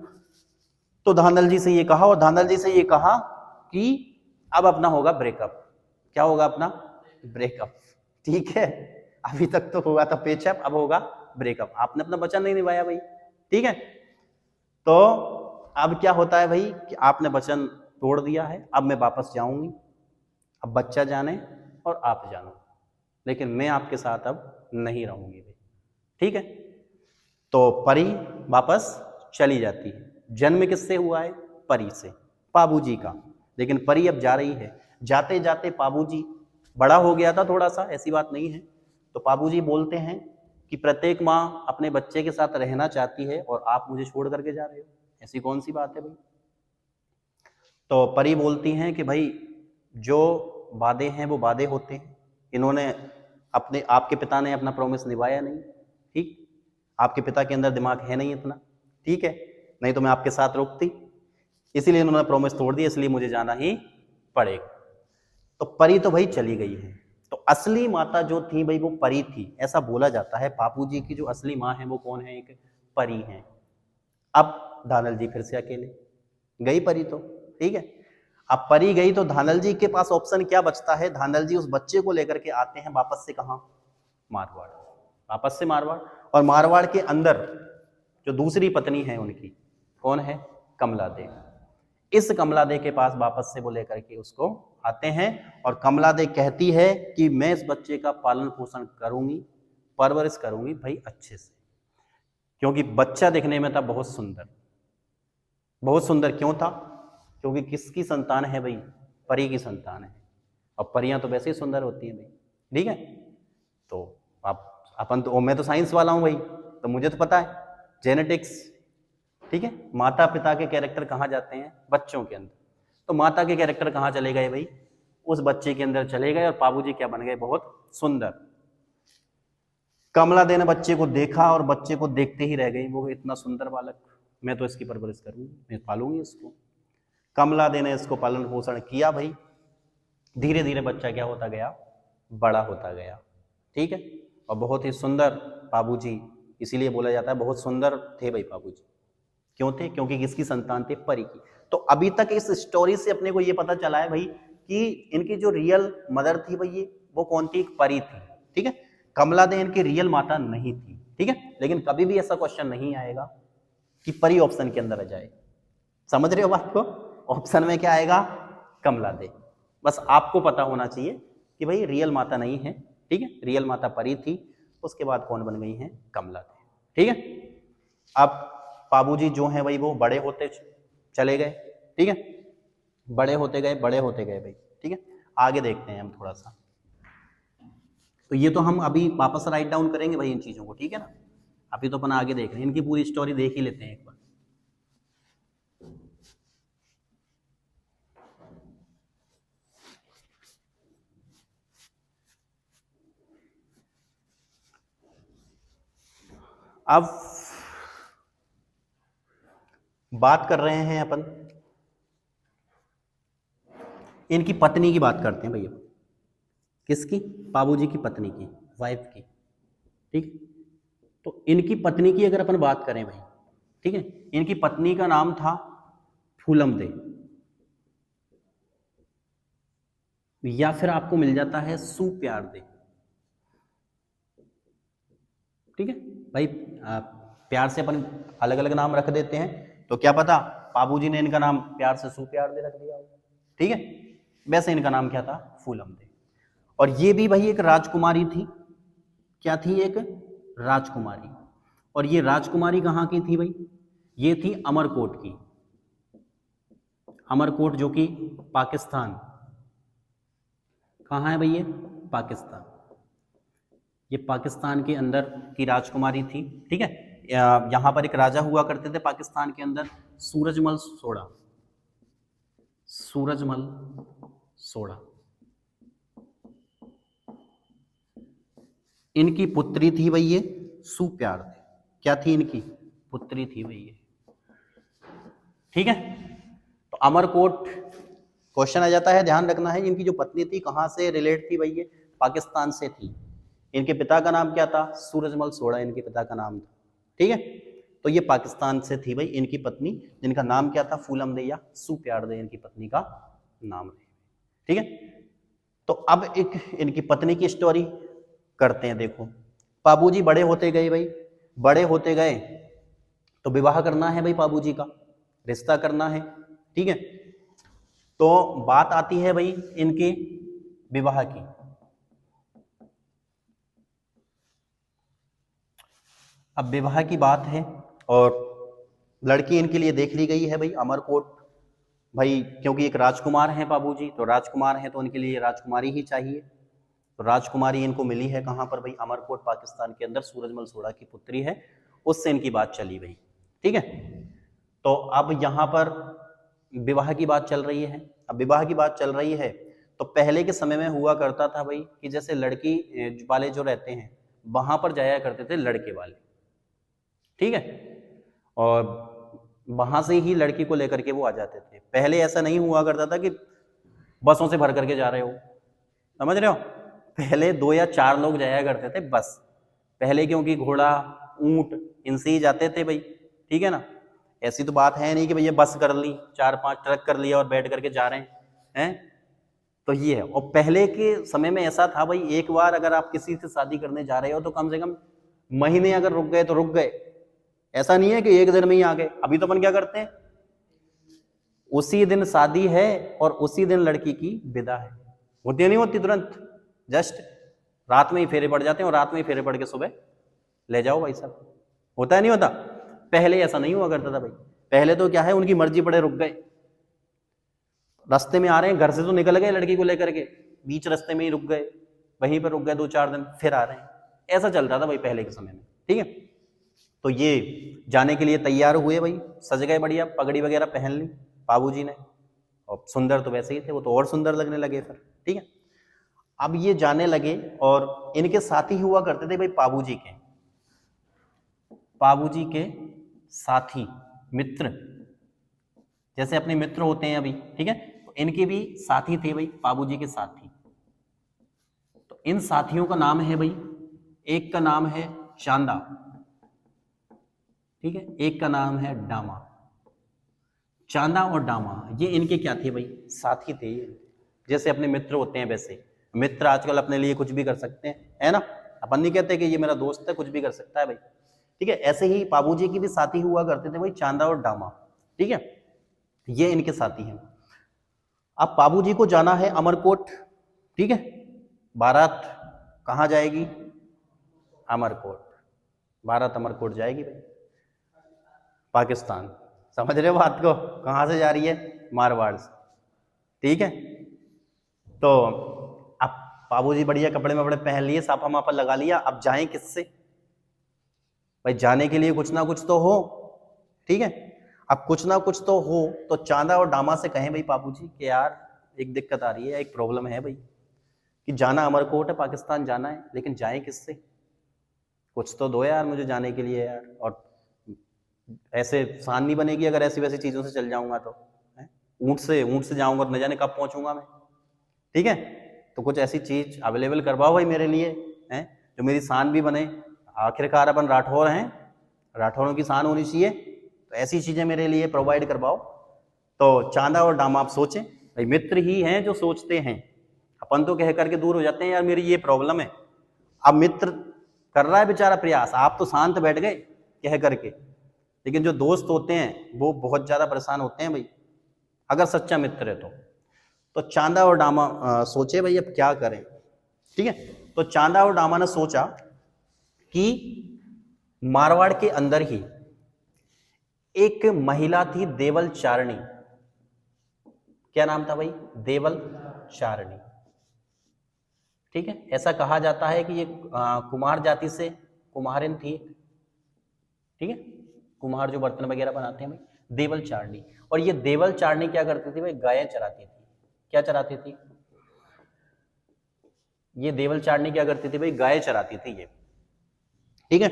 तो धानल जी से ये कहा, और धानल जी से ये कहा कि अब अपना होगा ब्रेकअप। क्या होगा अपना? ब्रेकअप, ठीक है। अभी तक तो हुआ था पेचअप, अब होगा ब्रेकअप। आपने अपना वचन नहीं निभाया भाई, ठीक है। तो अब क्या होता है भाई कि आपने वचन तोड़ दिया है, अब मैं वापस जाऊंगी, अब बच्चा जाने और आप जानो, लेकिन मैं आपके साथ अब नहीं रहूंगी भाई, ठीक है। तो परी वापस चली जाती है। जन्म किससे हुआ है? परी से, बाबूजी का। लेकिन परी अब जा रही है, जाते जाते बाबूजी बड़ा हो गया था थोड़ा सा, ऐसी बात नहीं है। तो बाबूजी बोलते हैं कि प्रत्येक माँ अपने बच्चे के साथ रहना चाहती है और आप मुझे छोड़ करके जा रहे हो, ऐसी कौन सी बात है भाई। तो परी बोलती हैं कि भाई जो वादे हैं वो वादे होते हैं, इन्होंने अपने, आपके पिता ने अपना प्रॉमिस निभाया नहीं, ठीक। आपके पिता के अंदर दिमाग है नहीं इतना, ठीक है, नहीं तो मैं आपके साथ रुकती, इसीलिए इन्होंने प्रॉमिस तोड़ दिया, इसलिए मुझे जाना ही पड़ेगा। तो परी तो भाई चली गई है। तो असली माता जो थी भाई वो परी थी, ऐसा बोला जाता है। बापूजी की जो असली माँ है वो कौन है? एक परी है। अब धानल जी फिर से अकेले, गई परी तो, ठीक है। अब परी गई तो धानल जी के पास ऑप्शन क्या बचता है? धानल जी उस बच्चे को लेकर के आते हैं वापस से, कहां? मारवाड़, वापस से मारवाड़। और मारवाड़ के अंदर जो दूसरी पत्नी है उनकी, कौन है? कमला दे। इस कमला दे के पास वापस से वो लेकर के उसको आते हैं, और कमला दे कहती है कि मैं इस बच्चे का पालन पोषण करूंगी, परवरिश करूंगी भाई अच्छे से, क्योंकि बच्चा दिखने में था बहुत सुंदर। बहुत सुंदर क्यों था? क्योंकि किसकी संतान है भाई? परी की संतान है, और परियां तो वैसे ही सुंदर होती हैं भाई, ठीक है। तो आप अपन तो, मैं तो साइंस वाला हूं भाई, तो मुझे तो पता है जेनेटिक्स, ठीक है। माता पिता के कैरेक्टर कहाँ जाते हैं? बच्चों के अंदर। तो माता के कैरेक्टर कहाँ चले गए भाई? उस बच्चे के अंदर चले गए, और बाबूजी क्या बन गए? बहुत सुंदर। कमला दे ने बच्चे को देखा और बच्चे को देखते ही रह गई, वो इतना सुंदर बालक, मैं तो इसकी परवरिश करूंगी, मैं पालूंगी इसको। कमला दे ने इसको पालन पोषण किया भाई। धीरे धीरे बच्चा क्या होता गया? बड़ा होता गया, ठीक है। और बहुत ही सुंदर बाबूजी, इसीलिए बोला जाता है बहुत सुंदर थे भाई बाबूजी। क्यों थे? क्योंकि किसकी संतान थे? परी की। तो अभी तक इस स्टोरी से अपने को ये पता चला है भाई कि इनकी जो रियल मदर थी भाई, वो कौन थी? एक परी थी, ठीक है। कमला दे इनकी रियल माता नहीं थी, ठीक है। लेकिन कभी भी ऐसा क्वेश्चन नहीं आएगा कि परी ऑप्शन के अंदर आ जाए। समझ रहे हो बात को? ऑप्शन में क्या आएगा? कमला दे। बस आपको पता होना चाहिए कि भाई रियल माता नहीं है, ठीक है, रियल माता परी थी, उसके बाद कौन बन गई है? कमला दे, ठीक है। अब बाबूजी जो हैं भाई वो बड़े होते चले गए, ठीक है, बड़े होते गए भाई, ठीक है। आगे देखते हैं हम थोड़ा सा। तो ये तो हम अभी वापस राइट डाउन करेंगे भाई इन चीजों को, ठीक है ना। अभी तो अपन आगे देख रहे हैं, इनकी पूरी स्टोरी देख ही लेते हैं एक बार। अब बात कर रहे हैं अपन, इनकी पत्नी की बात करते हैं भैया। किसकी? बाबूजी की पत्नी की, वाइफ की, ठीक। तो इनकी पत्नी की अगर अपन बात करें भाई, ठीक है, इनकी पत्नी का नाम था फूलम दे, या फिर आपको मिल जाता है सुप्यार दे, ठीक है भाई। प्यार से अपन अलग अलग नाम रख देते हैं, तो क्या पता बाबूजी ने इनका नाम प्यार से सुप्यार दे रख दिया हो, ठीक है। वैसे इनका नाम क्या था? फूलम दे। और ये भी भाई एक राजकुमारी थी। क्या थी? एक राजकुमारी। और ये राजकुमारी कहाँ की थी भाई? ये थी अमरकोट की। अमरकोट जो कि पाकिस्तान, कहाँ है भाई ये? पाकिस्तान। ये पाकिस्तान के अंदर की राजकुमारी थी, ठीक है। यहाँ पर एक राजा हुआ करते थे पाकिस्तान के अंदर, सूरजमल सोड़ा, सूरजमल सोड़ा। इनकी पुत्री थी भाई ये सुप्यार दे। क्या थी? इनकी पुत्री थी भाई ये, ठीक है। तो अमरकोट क्वेश्चन आ जाता है, ध्यान रखना है। इनकी जो पत्नी थी कहाँ से रिलेट थी भाई? ये पाकिस्तान से थी। इनके पिता का नाम क्या था? सूरजमल सोड़ा इनके पिता का नाम था, ठीक है। तो ये पाकिस्तान से थी भाई इनकी पत्नी, जिनका नाम क्या था? फूलम दे या सुप्यार दे इनकी पत्नी का नाम है, ठीक है। तो अब एक इनकी पत्नी की स्टोरी करते हैं। देखो, बाबूजी बड़े होते गए भाई, बड़े होते गए तो विवाह करना है भाई, बाबूजी का रिश्ता करना है, ठीक है। तो बात आती है भाई इनके विवाह की। अब विवाह की बात है और लड़की इनके लिए देख ली गई है भाई अमरकोट भाई, क्योंकि एक राजकुमार है बाबूजी, तो राजकुमार है तो उनके लिए राजकुमारी ही चाहिए। तो राजकुमारी इनको मिली है कहाँ पर भाई? अमरकोट पाकिस्तान के अंदर। सूरजमल सोड़ा की पुत्री है, उससे इनकी बात चली भाई, ठीक है। तो अब यहाँ पर विवाह की बात चल रही है। अब विवाह की बात चल रही है तो पहले के समय में हुआ करता था भाई कि जैसे लड़की वाले जो रहते हैं वहां पर जाया करते थे लड़के वाले, ठीक है, और वहां से ही लड़की को लेकर के वो आ जाते थे। पहले ऐसा नहीं हुआ करता था कि बसों से भर करके जा रहे हो, समझ रहे हो। पहले 2 या 4 लोग जाया करते थे बस। पहले क्योंकि घोड़ा ऊंट इनसे ही जाते थे भाई, ठीक है ना। ऐसी तो बात है नहीं कि भैया बस कर ली, 4-5 ट्रक कर लिया और बैठ करके जा रहे हैं। तो ये है। और पहले के समय में ऐसा था भाई, एक बार अगर आप किसी से शादी करने जा रहे हो तो कम से कम महीने अगर रुक गए तो रुक गए, ऐसा नहीं है कि एक दिन में ही आ गए। अभी तो अपन क्या करते हैं, उसी दिन शादी है और उसी दिन लड़की की विदा है। होती नहीं होती तुरंत, जस्ट रात में ही फेरे पड़ जाते हैं और रात में ही फेरे पड़ के सुबह ले जाओ भाई साहब। होता है नहीं होता? पहले ऐसा नहीं हुआ करता था भाई। पहले तो क्या है, उनकी मर्जी पड़े रुक गए, रास्ते में आ रहे हैं, घर से तो निकल गए लड़की को लेकर के, बीच रास्ते में ही रुक गए, वहीं पर रुक गए 2-4 दिन, फिर आ रहे हैं। ऐसा चलता था भाई पहले के समय में, ठीक है। तो ये जाने के लिए तैयार हुए भाई, सज गए बढ़िया, पगड़ी वगैरह पहन ली बाबूजी ने, और सुंदर तो वैसे ही थे, वो तो और सुंदर लगने लगे फिर, ठीक है। अब ये जाने लगे और इनके साथी हुआ करते थे भाई बाबूजी के साथी, मित्र, जैसे अपने मित्र होते हैं अभी, ठीक है। तो इनके भी साथी थे भाई, बाबूजी के साथी। तो इन साथियों का नाम है भाई, एक का नाम है चांदा, ठीक है, एक का नाम है डामा। चांदा और डामा ये इनके क्या थे भाई? साथी थे ये। जैसे अपने मित्र होते हैं वैसे मित्र आजकल अपने लिए कुछ भी कर सकते हैं, है ना। अपन नहीं कहते कि ये मेरा दोस्त है, कुछ भी कर सकता है भाई, ठीक है। ऐसे ही बाबूजी की भी साथी हुआ करते थे भाई चांदा और डामा, ठीक है, ये इनके साथी हैं। अब बाबूजी को जाना है अमरकोट, ठीक है, बारात कहाँ जाएगी, अमरकोट, बारात अमरकोट जाएगी भाई, पाकिस्तान। समझ रहे हो बात को, कहाँ से जा रही है, मारवाड़ से, ठीक है। तो अब बाबूजी बढ़िया कपड़े वपड़े पहन लिए, साफा माफा लगा लिया, अब जाएं किससे भाई, जाने के लिए कुछ ना कुछ तो हो, ठीक है। अब कुछ ना कुछ तो हो, तो चांदा और डामा से कहें भाई बाबूजी कि यार एक दिक्कत आ रही है, एक प्रॉब्लम है भाई, कि जाना अमरकोट है, पाकिस्तान जाना है, लेकिन जाएं किससे, कुछ तो दो यार मुझे जाने के लिए यार, और ऐसे शान नहीं बनेगी अगर ऐसी वैसी चीजों से चल जाऊंगा तो, ऊंट से जाऊंगा तो न जाने कब पहुंचूंगा मैं, ठीक है। तो कुछ ऐसी चीज अवेलेबल करवाओ भाई मेरे लिए, हैं, जो मेरी शान भी बने, आखिरकार अपन राठौर हैं, राठौरों की शान होनी चाहिए, तो ऐसी चीजें मेरे लिए प्रोवाइड करवाओ। तो चांदा और डामा आप सोचें भाई, मित्र ही हैं जो सोचते हैं, अपन तो कह करके दूर हो जाते हैं यार मेरी ये प्रॉब्लम है। अब मित्र कर रहा है बेचारा प्रयास, आप तो शांत बैठ गए कह करके, लेकिन जो दोस्त होते हैं वो बहुत ज्यादा परेशान होते हैं भाई, अगर सच्चा मित्र है तो चांदा और डामा सोचे भाई अब क्या करें, ठीक है। तो चांदा और डामा ने सोचा कि मारवाड़ के अंदर ही एक महिला थी देवल चारणी, क्या नाम था भाई, देवल चारणी, ठीक है। ऐसा कहा जाता है कि ये कुमार जाति से कुम्हारिन थी, ठीक है, कुम्हार जो बर्तन वगैरह बनाते हैं भाई, देवल चारणी। और ये देवल चारणी क्या करती थी भाई, गायें चराती थी। क्या चराती थी ये देवल चारणी, क्या करती थी भाई, गायें चराती थी ये, ठीक है।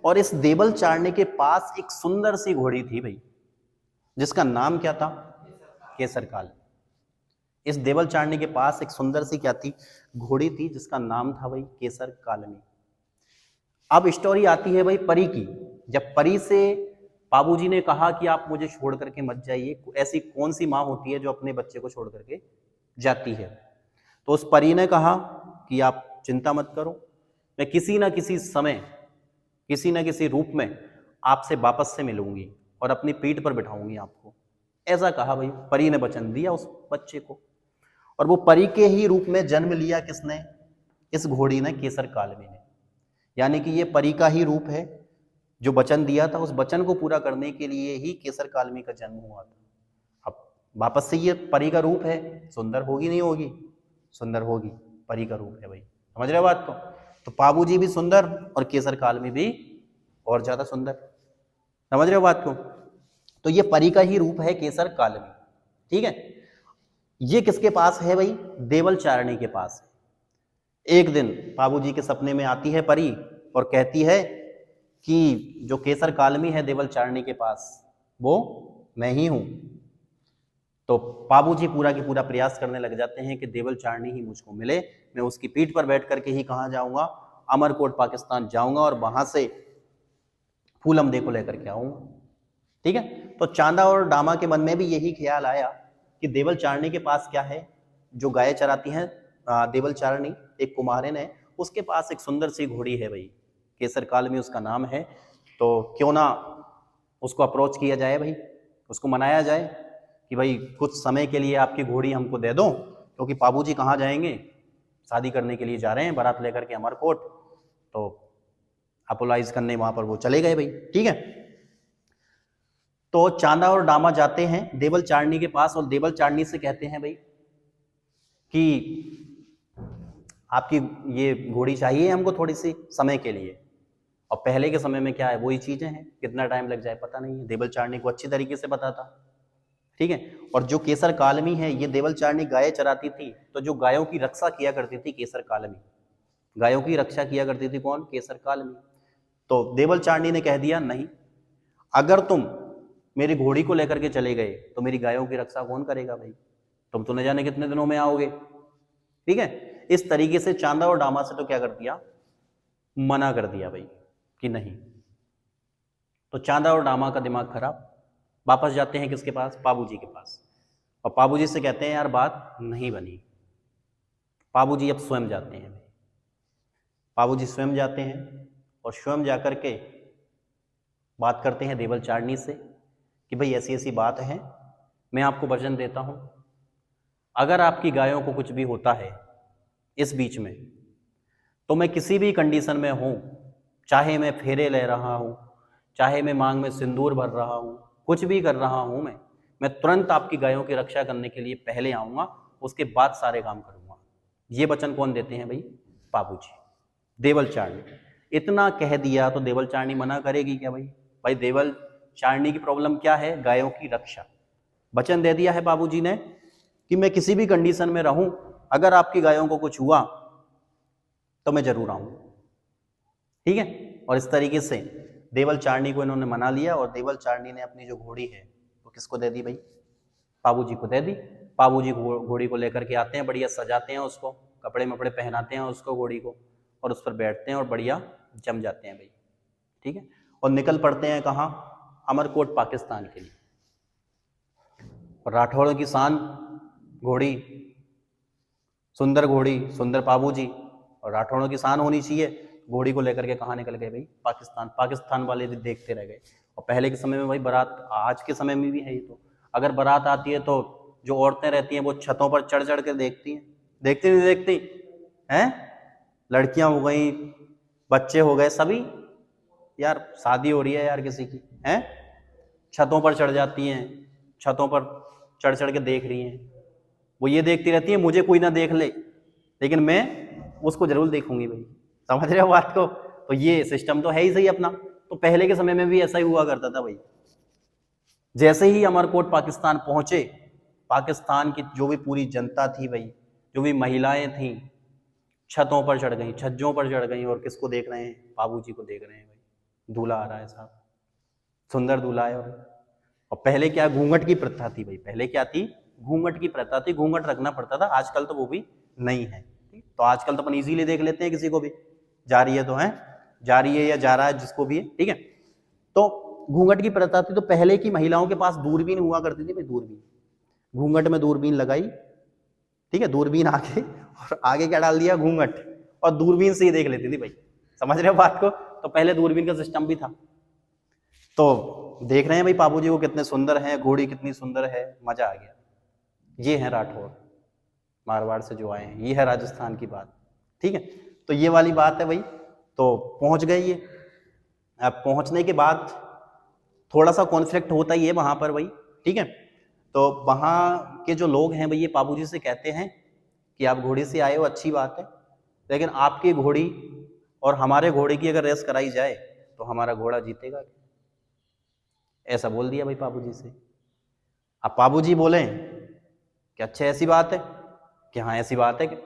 और इस देवल चारणी के पास एक सुंदर सी घोड़ी थी भाई, जिसका नाम क्या था, केसर काल। इस देवल चारणी के पास एक सुंदर सी क्या थी, घोड़ी थी, जिसका नाम था भाई केसर कालनी। अब स्टोरी आती है भाई परी की। जब परी से बाबूजी ने कहा कि आप मुझे छोड़ करके मत जाइए, ऐसी कौन सी माँ होती है जो अपने बच्चे को छोड़ करके जाती है, तो उस परी ने कहा कि आप चिंता मत करो, मैं किसी ना किसी समय किसी ना किसी रूप में आपसे वापस से मिलूंगी और अपनी पीठ पर बिठाऊंगी आपको। ऐसा कहा भाई, परी ने वचन दिया उस बच्चे को, और वो परी के ही रूप में जन्म लिया किसने, इस घोड़ी ने, केसर कालमी ने। यानी कि ये परी का ही रूप है, जो वचन दिया था उस वचन को पूरा करने के लिए ही केसर कालमी का जन्म हुआ था। अब वापस से ये परी का रूप है, सुंदर होगी नहीं होगी, सुंदर होगी, परी का रूप है भाई, समझ रहे बात को। तो बाबूजी भी सुंदर और केसर कालमी भी और ज्यादा सुंदर, समझ रहे हो बात को। तो ये परी का ही रूप है केसर कालमी, ठीक है। ये किसके पास है भाई, देवल चारणी के पास। एक दिन बाबूजी के सपने में आती है परी और कहती है कि जो केसर कालमी है देवल चारणी के पास, वो मैं ही हूं। तो बाबूजी पूरा की पूरा प्रयास करने लग जाते हैं कि देवल चारणी ही मुझको मिले, मैं उसकी पीठ पर बैठ करके ही कहाँ जाऊंगा, अमरकोट पाकिस्तान जाऊंगा और वहां से फूलम दे को लेकर के आऊंगा, ठीक है। तो चांदा और डामा के मन में भी यही ख्याल आया कि देवल चारणी के पास क्या है, जो गाय चराती हैं देवल चारणी, एक कुम्हारिन है, उसके पास एक सुंदर सी घोड़ी है भाई, केसर कालमी उसका नाम है। तो क्यों ना उसको अप्रोच किया जाए भाई, उसको मनाया जाए कि भाई कुछ समय के लिए आपकी घोड़ी हमको दे दो, क्योंकि बाबूजी कहाँ जाएंगे, शादी करने के लिए जा रहे हैं बारात लेकर के अमरकोट, तो अपोलाइज करने वहां पर वो चले गए भाई, ठीक है। तो चांदा और डामा जाते हैं देवल चारणी के पास और देवल चारणी से कहते हैं भाई कि आपकी ये घोड़ी चाहिए हमको थोड़ी सी समय के लिए, और पहले के समय में क्या है वही चीजें हैं, कितना टाइम लग जाए पता नहीं है, देवल चारणी को अच्छी तरीके से पता था, ठीक है। और जो केसर कालमी है, ये देवल चारणी गायें चराती थी, तो जो गायों की रक्षा किया करती थी केसर कालमी, गायों की रक्षा किया करती थी कौन, केसर कालमी। तो देवल चारणी ने कह दिया नहीं, अगर तुम मेरी घोड़ी को लेकर के चले गए तो मेरी गायों की रक्षा कौन करेगा भाई, तुम तो न जाने कितने दिनों में आओगे, ठीक है। इस तरीके से चांदा और डामा से तो क्या कर दिया, मना कर दिया भाई कि नहीं। तो चांदा और डामा का दिमाग खराब, वापस जाते हैं किसके पास, बाबूजी के पास, और बाबूजी से कहते हैं यार बात नहीं बनी। बाबूजी अब स्वयं जाते हैं, बाबूजी स्वयं जाते हैं और स्वयं जाकर के बात करते हैं देवल चारणी से कि भाई ऐसी ऐसी बात है, मैं आपको वचन देता हूं, अगर आपकी गायों को कुछ भी होता है इस बीच में, तो मैं किसी भी कंडीशन में हूं, चाहे मैं फेरे ले रहा हूं, चाहे मैं मांग में सिंदूर भर रहा हूं, कुछ भी कर रहा हूं, मैं तुरंत आपकी गायों की रक्षा करने के लिए पहले आऊंगा, उसके बाद सारे काम करूंगा। ये वचन कौन देते हैं भाई? बाबूजी, देवल चारणी। इतना कह दिया तो देवल चारणी मना करेगी क्या भाई? भाई देवल चारणी की प्रॉब्लम क्या है? गायों की रक्षा। वचन दे दिया है बाबूजी ने कि मैं किसी भी कंडीशन में रहूं, अगर आपकी गायों को कुछ हुआ तो मैं जरूर आऊंगा। ठीक है, और इस तरीके से देवल चारणी को इन्होंने मना लिया, और देवल चारणी ने अपनी जो घोड़ी है वो किसको दे दी भाई? बाबूजी को दे दी। बाबूजी घोड़ी को लेकर के आते हैं, बढ़िया सजाते हैं उसको, कपड़े मपड़े पहनाते हैं उसको, घोड़ी को, और उस पर बैठते हैं और बढ़िया जम जाते हैं भाई। ठीक है, और निकल पड़ते हैं कहाँ? अमरकोट पाकिस्तान के लिए। और राठौड़ों की शान घोड़ी, सुंदर घोड़ी, सुंदर बाबूजी, और राठौड़ों की शान होनी चाहिए। घोड़ी को लेकर के कहाँ निकल गए भाई? पाकिस्तान। पाकिस्तान वाले भी देखते रह गए। और पहले के समय में भाई बारात, आज के समय में भी है ये, तो अगर बारात आती है तो जो औरतें रहती हैं वो छतों पर चढ़ चढ़ के देखती हैं। देखती नहीं देखती हैं? लड़कियां हो गई, बच्चे हो गए, सभी यार शादी हो रही है यार किसी की, हैं, छतों पर चढ़ जाती हैं, छतों पर चढ़ चढ़ के देख रही हैं। वो ये देखती रहती है मुझे कोई ना देख ले, लेकिन मैं उसको जरूर देखूंगी भाई। समझ रहे हो बात को? तो ये सिस्टम तो है ही सही अपना। तो पहले के समय में भी ऐसा ही हुआ करता था भाई। जैसे ही अमरकोट पाकिस्तान पहुंचे, पाकिस्तान की जो भी पूरी जनता थी भाई, जो भी महिलाएं थीं, छतों पर चढ़ गई, छज्जों पर चढ़ गई, और किसको देख रहे हैं? बाबूजी को देख रहे हैं भाई। दूल्हा आ रहा है साहब, सुंदर दूल्हा है। और पहले क्या घूंघट की प्रथा थी भाई? पहले क्या थी? घूंघट की प्रथा थी, घूंघट रखना पड़ता था। आजकल तो वो भी नहीं है। तो आजकल तो अपन इजीली देख लेते हैं किसी को भी, जा रही है तो है, जा रही है या जा रहा है, जिसको भी है। ठीक है, तो घूंघट की प्रथा थी। तो पहले की महिलाओं के पास दूरबीन हुआ करती थी भाई, दूरबीन, घूंघट में दूरबीन लगाई, ठीक है, दूरबीन आगे, और आगे क्या डाल दिया? घूंघट, और दूरबीन से ही देख लेती थी भाई। समझ रहे हो बात को? तो पहले दूरबीन का सिस्टम भी था। तो देख रहे हैं भाई बाबूजी को कितने सुंदर हैं, घोड़ी कितनी सुंदर है, मजा आ गया। ये है राठौड़, मारवाड़ से जो आए हैं, ये है राजस्थान की बात। ठीक है, तो ये वाली बात है भाई। तो पहुंच गए ये। अब पहुंचने के बाद थोड़ा सा कॉन्फ्लिक्ट होता ही है वहां पर भाई। ठीक है, तो वहां के जो लोग हैं भाई, ये बाबूजी से कहते हैं कि आप घोड़ी से आए हो, अच्छी बात है, लेकिन आपकी घोड़ी और हमारे घोड़े की अगर रेस कराई जाए तो हमारा घोड़ा जीतेगा। ऐसा बोल दिया भाई बाबूजी से। अब बाबूजी बोले कि अच्छा ऐसी बात है कि? हाँ ऐसी बात है कि?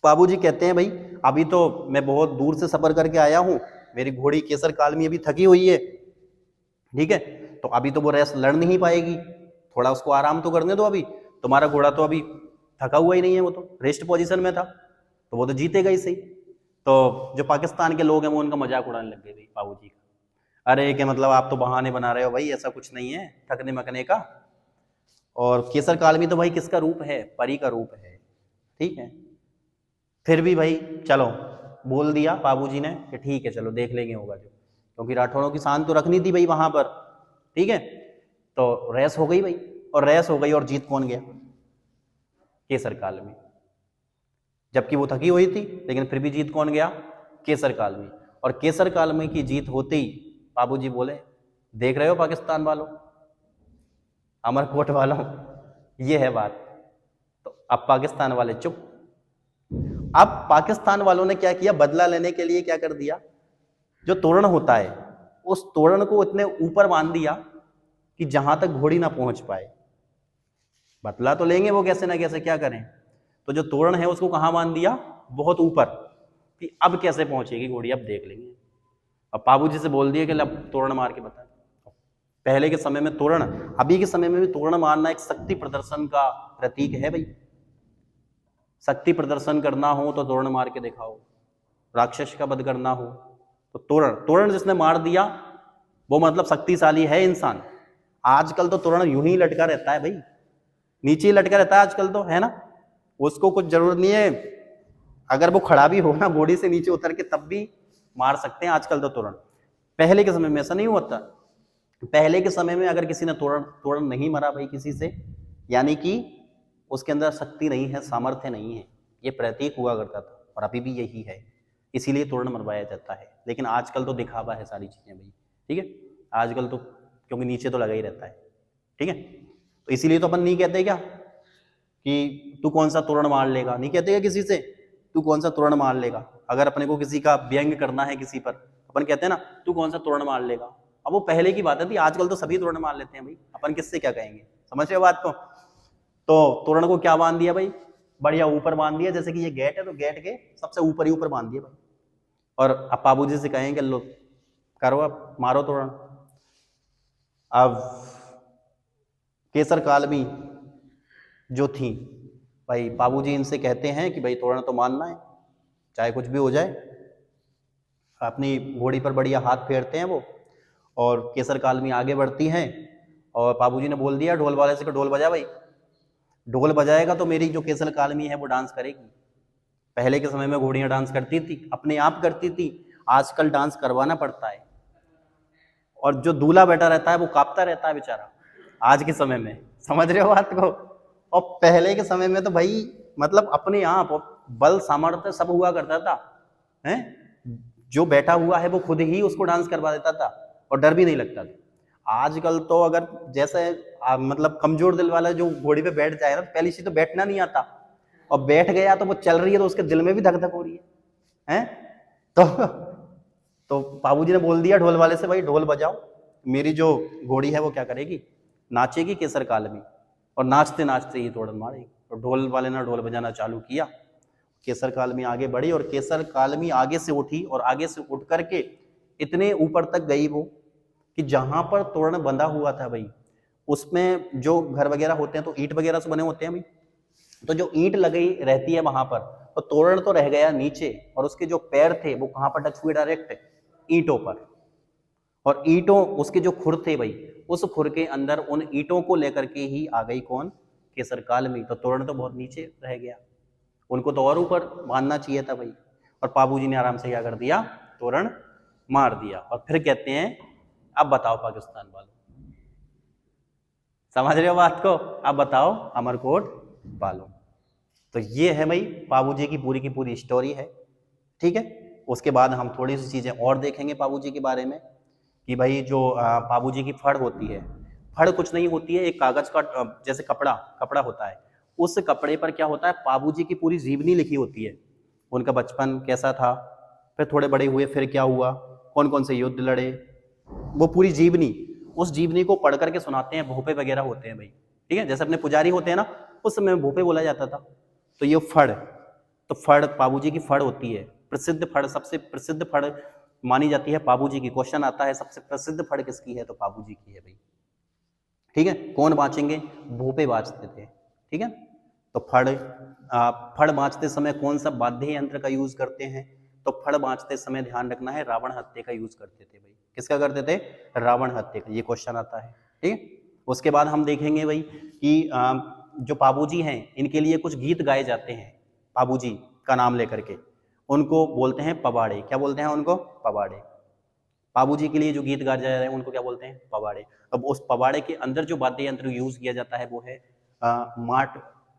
बाबूजी कहते हैं भाई अभी तो मैं बहुत दूर से सफर करके आया हूं, मेरी घोड़ी केसर काल में अभी थकी हुई है। ठीक है, तो अभी तो वो रेस लड़ नहीं पाएगी, थोड़ा उसको आराम तो करने दो। अभी तुम्हारा घोड़ा तो अभी थका हुआ ही नहीं है, वो तो रेस्ट पोजीशन में था, तो वो तो जीतेगा ही सही। तो जो पाकिस्तान के लोग हैं वो उनका मजाक उड़ाने लग गए भाई बाबूजी का। अरे क्या मतलब, आप तो बहाने बना रहे हो भाई, ऐसा कुछ नहीं है थकने मकने का। और केसर काल में तो भाई किसका रूप है? परी का रूप है। ठीक है, फिर भी भाई चलो बोल दिया बाबूजी ने कि ठीक है चलो देख लेंगे होगा जो, क्योंकि राठौड़ों की शान तो रखनी थी भाई वहां पर। ठीक है, तो रेस हो गई भाई, और रेस हो गई, और जीत कौन गया? केसर काल में। जबकि वो थकी हुई थी, लेकिन फिर भी जीत कौन गया? केसर काल में। और केसर काल में की जीत होते ही बाबूजी बोले, देख रहे हो पाकिस्तान वालों, अमरकोट वालों, ये है बात। तो अब पाकिस्तान वाले चुप। अब पाकिस्तान वालों ने क्या किया? बदला लेने के लिए क्या कर दिया? जो तोरण होता है, उस तोरण को इतने ऊपर बांध दिया कि जहां तक घोड़ी ना पहुंच पाए। बदला तो लेंगे वो कैसे ना कैसे, क्या करें? तो जो तोरण है उसको कहां बांध दिया? बहुत ऊपर, कि अब कैसे पहुंचेगी घोड़ी, अब देख लेंगे। अब बाबूजी से बोल दिया कि अब तोरण मार के बता। पहले के समय में तोरण, अभी के समय में भी तोरण मारना एक शक्ति प्रदर्शन का प्रतीक है भाई। शक्ति प्रदर्शन करना हो तो तोरण मार के दिखाओ, राक्षस का वध करना हो तो तोरण, तोरण जिसने मार दिया वो मतलब शक्तिशाली है इंसान। आजकल तो तोरण यूं ही लटका रहता है भाई, नीचे ही लटका रहता है आजकल तो, है ना? उसको कुछ जरूरत नहीं है, अगर वो खड़ा भी हो ना घोड़ी से नीचे उतर के तब भी मार सकते हैं आजकल तो तोरण। पहले के समय में ऐसा नहीं होता। पहले के समय में अगर किसी ने तोरण नहीं मरा भाई किसी से, यानी कि उसके अंदर शक्ति नहीं है, सामर्थ्य नहीं है, ये प्रतीक हुआ करता था और अभी भी यही है, इसीलिए तोरण मरवाया जाता है। लेकिन आजकल तो दिखावा है सारी चीजें भाई, ठीक है, आजकल तो क्योंकि नीचे तो लगा ही रहता है, ठीक है, तो इसीलिए तो अपन नहीं कहते क्या कि तू कौन सा तोरण मार लेगा, नहीं कहते क्या किसी से तू कौन सा तोरण मार लेगा। अगर अपने को किसी का व्यंग करना है किसी पर, अपन कहते हैं ना तू कौन सा तोरण मार लेगा। अब वो पहले की बात थी, आजकल तो सभी तोरण मार लेते हैं भाई, अपन किससे क्या कहेंगे, समझ रहे हो बात को। तो तोरण को क्या बांध दिया भाई, बढ़िया ऊपर बांध दिया, जैसे कि ये गेट है तो गेट के सबसे ऊपर ही ऊपर बांध दिया भाई, और अब बाबूजी से कहेंगे लो करो अब मारो तोरण। अब केसर काल में जो थी भाई, बाबूजी इनसे कहते हैं कि भाई तोरण तो मानना है चाहे कुछ भी हो जाए। अपनी घोड़ी पर बढ़िया हाथ फेरते हैं वो, और केसर काल में आगे बढ़ती हैं, और बाबूजी ने बोल दिया ढोल वाले से कि ढोल बजा भाई, ढोल बजाएगा तो मेरी जो केसर कालमी है वो डांस करेगी। पहले के समय में घोड़ियां डांस करती थी, अपने आप करती थी, आजकल डांस करवाना पड़ता है, और जो दूल्हा बैठा रहता है वो कांपता रहता है बेचारा आज के समय में, समझ रहे हो बात को। और पहले के समय में तो भाई मतलब अपने आप बल सामर्थ्य सब हुआ करता था, हैं, जो बैठा हुआ है वो खुद ही उसको डांस करवा देता था और डर भी नहीं लगता था। आजकल तो अगर जैसे मतलब कमजोर दिल वाला जो घोड़ी पे बैठ जाए ना, पहली चीज तो बैठना नहीं आता, और बैठ गया तो वो चल रही है तो उसके दिल में भी धक धक हो रही है, तो बाबूजी ने बोल दिया ढोल वाले से भाई ढोल बजाओ, मेरी जो घोड़ी है वो क्या करेगी, नाचेगी केसर काल में, और नाचते नाचते ही तोड़न मारेगी। तो ढोल वाले ने ढोल बजाना चालू किया, केसर काल में आगे बढ़ी, और केसर काल में आगे से उठी, और आगे से उठ करके इतने ऊपर तक गई वो कि जहां पर तोरण बंधा हुआ था भाई, उसमें जो घर वगैरह होते हैं तो ईंट वगैरह से बने होते हैं भाई, तो जो ईंट लगी रहती है वहां पर, तो तोरण तो रह गया नीचे, और उसके जो पैर थे वो कहां पर टच हुए, डायरेक्ट ईंटों पर, और ईंटों उसके जो खुर थे भाई, उस खुर के अंदर उन ईंटों को लेकर के ही आ गई कौन, केसर काल में। तो तोरण तो बहुत नीचे रह गया, उनको तो और ऊपर बांधना चाहिए था भाई, और बाबूजी ने आराम से क्या कर दिया, तोरण मार दिया। और फिर कहते हैं अब बताओ पाकिस्तान वालों, समझ रहे हो बात को, अब बताओ अमरकोट वालों। तो ये है भाई बाबूजी की पूरी स्टोरी है, ठीक है। उसके बाद हम थोड़ी सी चीजें और देखेंगे बाबूजी के बारे में, कि भाई जो बाबूजी की फड़ होती है, फड़ कुछ नहीं होती है, एक कागज का जैसे कपड़ा होता है, उस कपड़े पर क्या होता है, बाबूजी की पूरी जीवनी लिखी होती है, उनका बचपन कैसा था, फिर थोड़े बड़े हुए फिर क्या हुआ, कौन कौन से युद्ध लड़े, वो पूरी जीवनी, उस जीवनी को पढ़ करके सुनाते हैं, भोपे वगैरह होते हैं भाई, ठीक है, जैसे अपने पुजारी होते हैं ना, उस समय भोपे बोला जाता था। तो ये फड़, तो फड़ बाबूजी की फड़ होती है, प्रसिद्ध फड़, सबसे प्रसिद्ध फड़ मानी जाती है बाबूजी की। क्वेश्चन आता है सबसे प्रसिद्ध फड़ किसकी है, तो बाबूजी की है भाई, ठीक है। कौन बाँचेंगे, भोपे बाँचते थे, ठीक है। तो फड़ बाँचते समय कौन सा वाद्य यंत्र का यूज करते हैं, तो फड़ बाँचते समय ध्यान रखना है रावण हत्या का यूज करते थे भाई। किसका करते थे, रावण हत्या का, ये क्वेश्चन आता है, ठीक है। उसके बाद हम देखेंगे भाई कि जो बाबूजी हैं इनके लिए कुछ गीत गाए जाते हैं, बाबूजी का नाम लेकर के, उनको बोलते हैं पवाड़े। क्या बोलते हैं उनको, पवाड़े। बाबूजी के लिए जो गीत गाए जा रहे हैं उनको क्या बोलते हैं, पवाड़े। अब उस पवाड़े के अंदर जो वाद्य यंत्र यूज किया जाता है वो है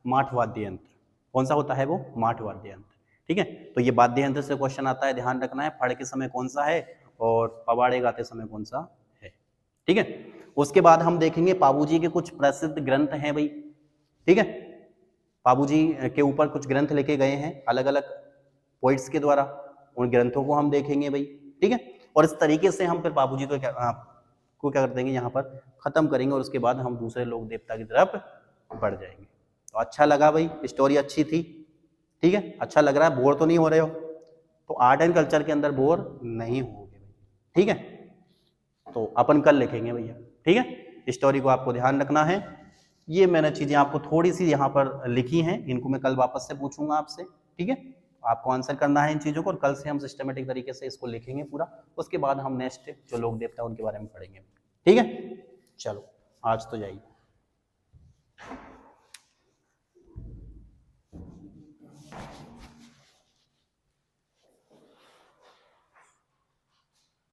माठ वाद्य यंत्र। कौन सा होता है वो, माठ वाद्य यंत्र, ठीक है। तो ये वाद्य यंत्र से क्वेश्चन आता है, ध्यान रखना है फड़ के समय कौन सा है और पवाड़े गाते समय कौन सा है, ठीक है। उसके बाद हम देखेंगे बाबूजी के कुछ प्रसिद्ध ग्रंथ हैं भाई, ठीक है। बाबूजी के ऊपर कुछ ग्रंथ लिखे गए हैं अलग अलग पोइट्स के द्वारा, उन ग्रंथों को हम देखेंगे भाई, ठीक है। और इस तरीके से हम फिर बाबूजी को क्या कर देंगे, यहाँ पर खत्म करेंगे, और उसके बाद हम दूसरे लोक देवता की तरफ बढ़ जाएंगे। तो अच्छा लगा भाई, स्टोरी अच्छी थी, ठीक है, अच्छा लग रहा है, बोर तो नहीं हो रहे हो, तो आर्ट एंड कल्चर के अंदर बोर नहीं होगे भाई, ठीक है। तो अपन कल लिखेंगे भैया, ठीक है। स्टोरी को आपको ध्यान रखना है, ये मैंने चीजें आपको थोड़ी सी यहाँ पर लिखी हैं, इनको मैं कल वापस से पूछूंगा आपसे, ठीक है। आपको आंसर करना है इन चीजों को, और कल से हम सिस्टमेटिक तरीके से इसको लिखेंगे पूरा, उसके बाद हम नेक्स्ट जो लोक देवता उनके बारे में पढ़ेंगे, ठीक है। चलो आज तो जाइए।